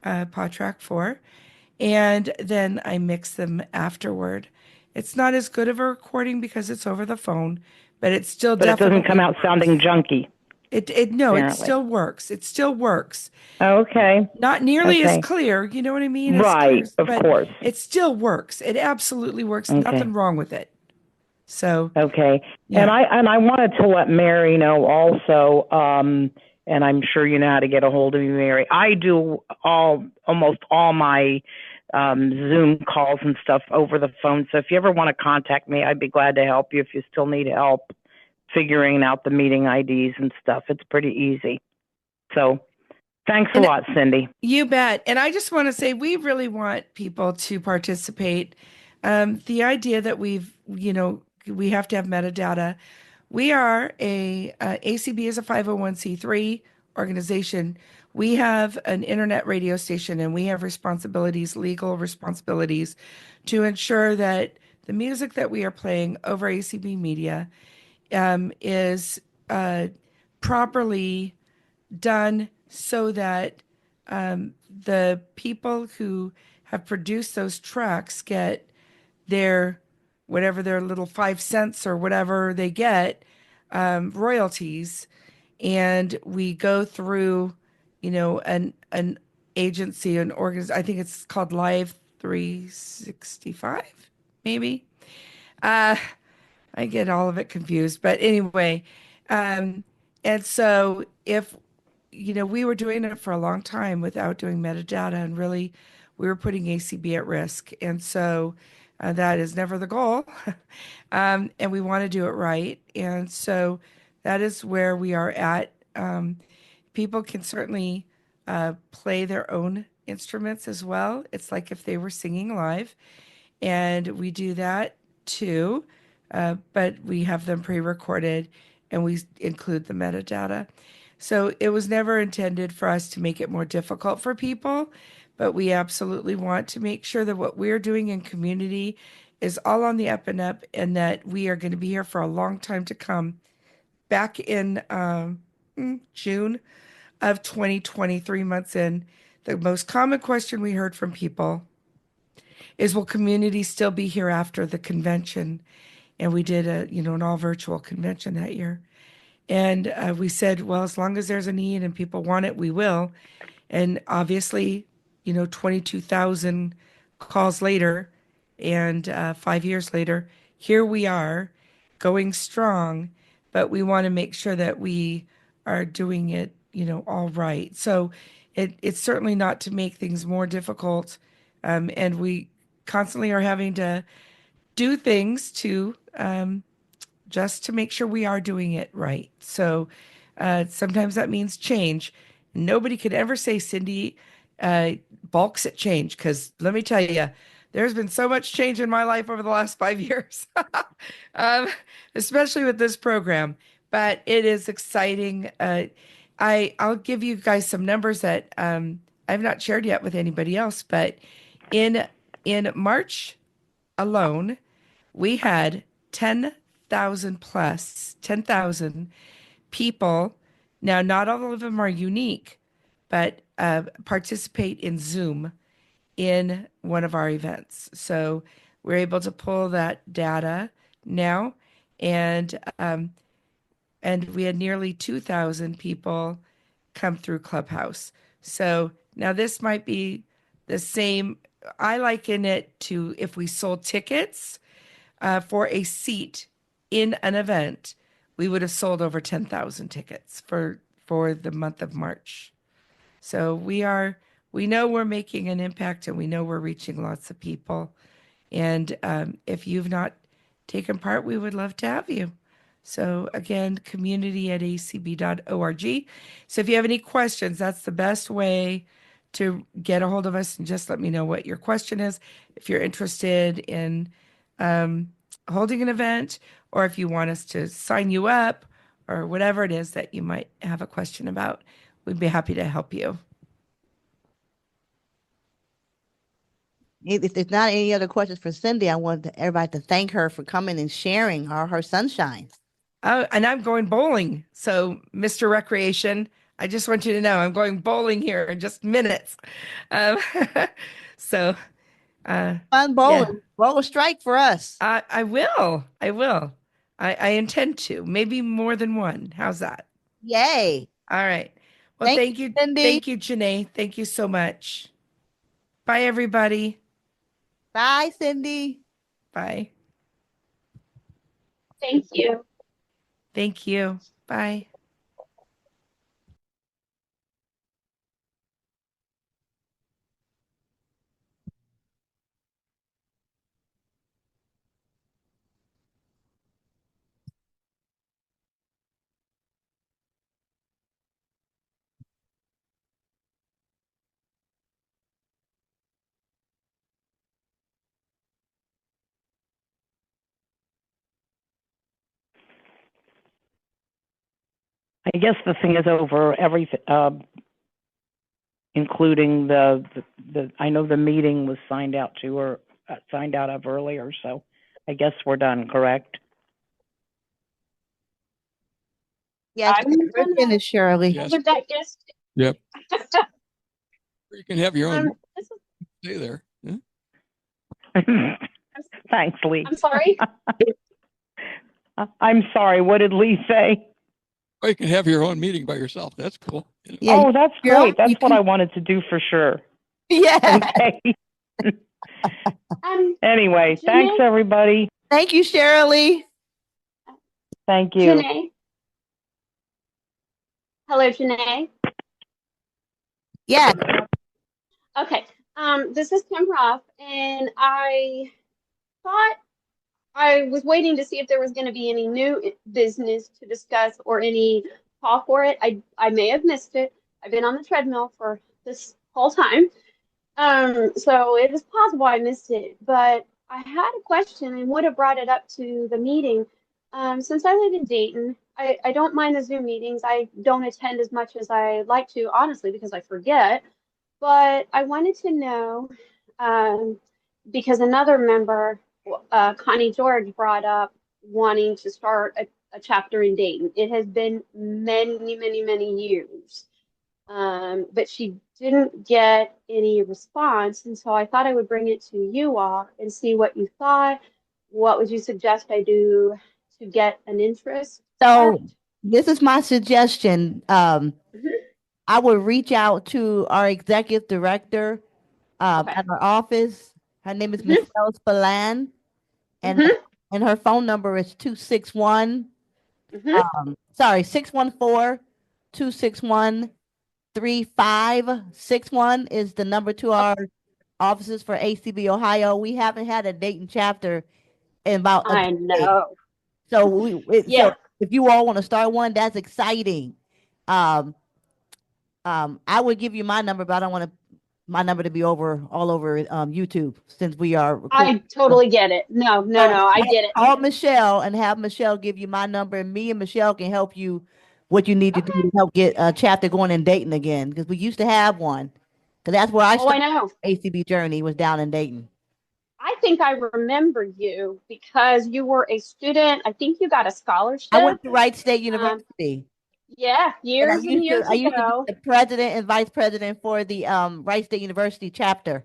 Pod Track 4, and then I mix them afterward. It's not as good of a recording because it's over the phone, but it still
But it doesn't come out sounding junky.
No, it
apparently.
still works. It still works.
Okay.
Not nearly
Okay.
as clear, you know what I mean?
Right,
As
of
clear, but
course.
it still works. It absolutely works.
Okay.
Nothing wrong with it. So
Okay.
yeah.
And I wanted to let Mary know also, and I'm sure you know how to get a hold of me, Mary. I do almost all my Zoom calls and stuff over the phone. So if you ever want to contact me, I'd be glad to help you if you still need help figuring out the meeting IDs and stuff. It's pretty easy. So thanks a lot, Cindy.
You bet. And I just want to say we really want people to participate. The idea that we have to have metadata. We are ACB is a 501c3 organization. We have an internet radio station and we have responsibilities, legal responsibilities to ensure that the music that we are playing over ACB Media is properly done so that the people who have produced those tracks get their whatever their little 5 cents or whatever they get royalties, and we go through an agency, an organization. I think it's called Live 365, maybe. I get all of it confused, but anyway, and so if we were doing it for a long time without doing metadata, and really we were putting ACB at risk. And so that is never the goal. And we want to do it right. And so that is where we are at. People can certainly play their own instruments as well. It's like if they were singing live, and we do that too. But we have them pre-recorded and we include the metadata. So it was never intended for us to make it more difficult for people, but we absolutely want to make sure that what we're doing in community is all on the up and up, and that we are going to be here for a long time to come. Back in June of 2020, 3 months in, the most common question we heard from people is, will community still be here after the convention? And we did an all virtual convention that year. And we said, well, as long as there's a need and people want it, we will. And obviously, 22,000 calls later and 5 years later, here we are going strong, but we want to make sure that we are doing it, all right. So it's certainly not to make things more difficult. And we constantly are having to do things to just to make sure we are doing it right. So sometimes that means change. Nobody could ever say Cindy balks at change, because let me tell you, there's been so much change in my life over the last 5 years, especially with this program. But it is exciting. I'll give you guys some numbers that I've not shared yet with anybody else, but in March alone, we had 10,000 people. Now, not all of them are unique, but participate in Zoom in one of our events. So we're able to pull that data now, and we had nearly 2,000 people come through Clubhouse. So now this might be the same. I liken it to if we sold tickets for a seat in an event, we would have sold over 10,000 tickets for the month of March. So we know we're making an impact, and we know we're reaching lots of people. And if you've not taken part, we would love to have you. So again, community@acb.org. So if you have any questions, that's the best way to get a hold of us, and just let me know what your question is. If you're interested in holding an event, or if you want us to sign you up, or whatever it is that you might have a question about, we'd be happy to help you.
If there's not any other questions for Cindy, I want everybody to thank her for coming and sharing her sunshine.
Oh, and I'm going bowling. So, Mr. Recreation, I just want you to know I'm going bowling here in just minutes. So,
fun bowling. Roll a strike for us.
I will. I intend to. Maybe more than one. How's that?
Yay.
All right. Well, thank you,
Cindy.
Thank you, Janae. Thank you so much. Bye, everybody.
Bye, Cindy.
Bye.
Thank you.
Thank you. Bye.
I guess the thing is over everything, including the, I know the meeting was signed out to or signed out of earlier, so I guess we're done, correct?
Yes,
I'm
we're
gonna
finished, Shirley.
Yes.
with that guest.
Yep. You can have your own.
This is,
Stay there. Yeah.
Thanks, Lee.
I'm sorry.
I'm sorry. What did Lee say?
Or you can have your own meeting by yourself. That's cool.
Yeah,
Oh, that's
you're
great.
on-
That's
you
what
can-
I wanted to do for sure.
Yeah.
Okay. Anyway,
Janae?
thanks everybody.
Thank you, Shirley.
Thank you.
Janae. Hello, Janae.
Yeah.
Okay. This is Kim Ruff, and I thought I was waiting to see if there was going to be any new business to discuss or any call for it. I may have missed it. I've been on the treadmill for this whole time. So it is possible I missed it, but I had a question and would have brought it up to the meeting. Since I live in Dayton, I don't mind the Zoom meetings. I don't attend as much as I like to, honestly, because I forget. But I wanted to know, because another member, Connie George, brought up wanting to start a chapter in Dayton. It has been many, many, many years. But she didn't get any response. And so I thought I would bring it to you all and see what you thought. What would you suggest I do to get an interest?
So this is my suggestion. I would reach out to our executive director at our office. Her name is Michelle Spillane, and her phone number is 261. Sorry, 614-261-3561 is the number to our offices for ACB Ohio. We haven't had a Dayton chapter in about a
I
decade.
know.
So
Yeah.
so if you all want to start one, that's exciting. I would give you my number, but I don't want my number to be all over YouTube since we are recording.
I totally get it. No, I get it.
Call Michelle and have Michelle give you my number, and me and Michelle can help you what you need to do to help get a chapter going in Dayton again, because we used to have one. Because that's where I
Oh, I
started
know.
ACB journey, was down in Dayton.
I think I remember you because you were a student. I think you got a scholarship.
I went to Wright State University.
Yeah, years and years
I used to
ago.
be the president and vice president for the Wright State University chapter.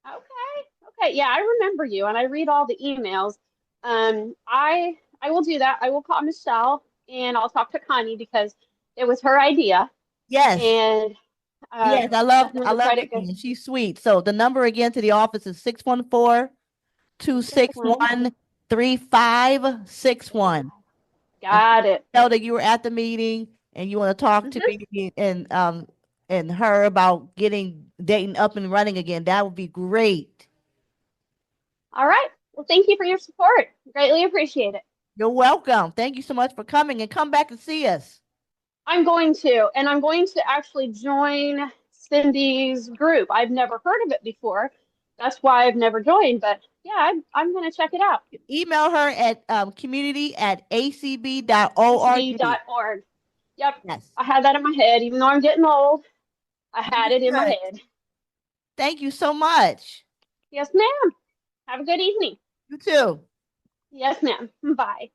Okay, yeah, I remember you, and I read all the emails. I will do that. I will call Michelle, and I'll talk to Connie because it was her idea.
Yes.
And
yes, I love
credit
Connie. She's sweet. So the number again to the office is 614-261-3561.
Got it.
Tell that you were at the meeting and you want to talk to me and her about getting Dayton up and running again. That would be great.
All right. Well, thank you for your support. Greatly appreciate it.
You're welcome. Thank you so much for coming, and come back and see us.
I'm going to, and I'm going to actually join Cindy's group. I've never heard of it before. That's why I've never joined, but yeah, I'm going to check it out.
Email her at community@acb.org.
acb.org. Yep.
Yes.
I had that in my head. Even though I'm getting old, I had it in my head.
Thank you so much.
Yes, ma'am. Have a good evening.
You too.
Yes, ma'am. Bye.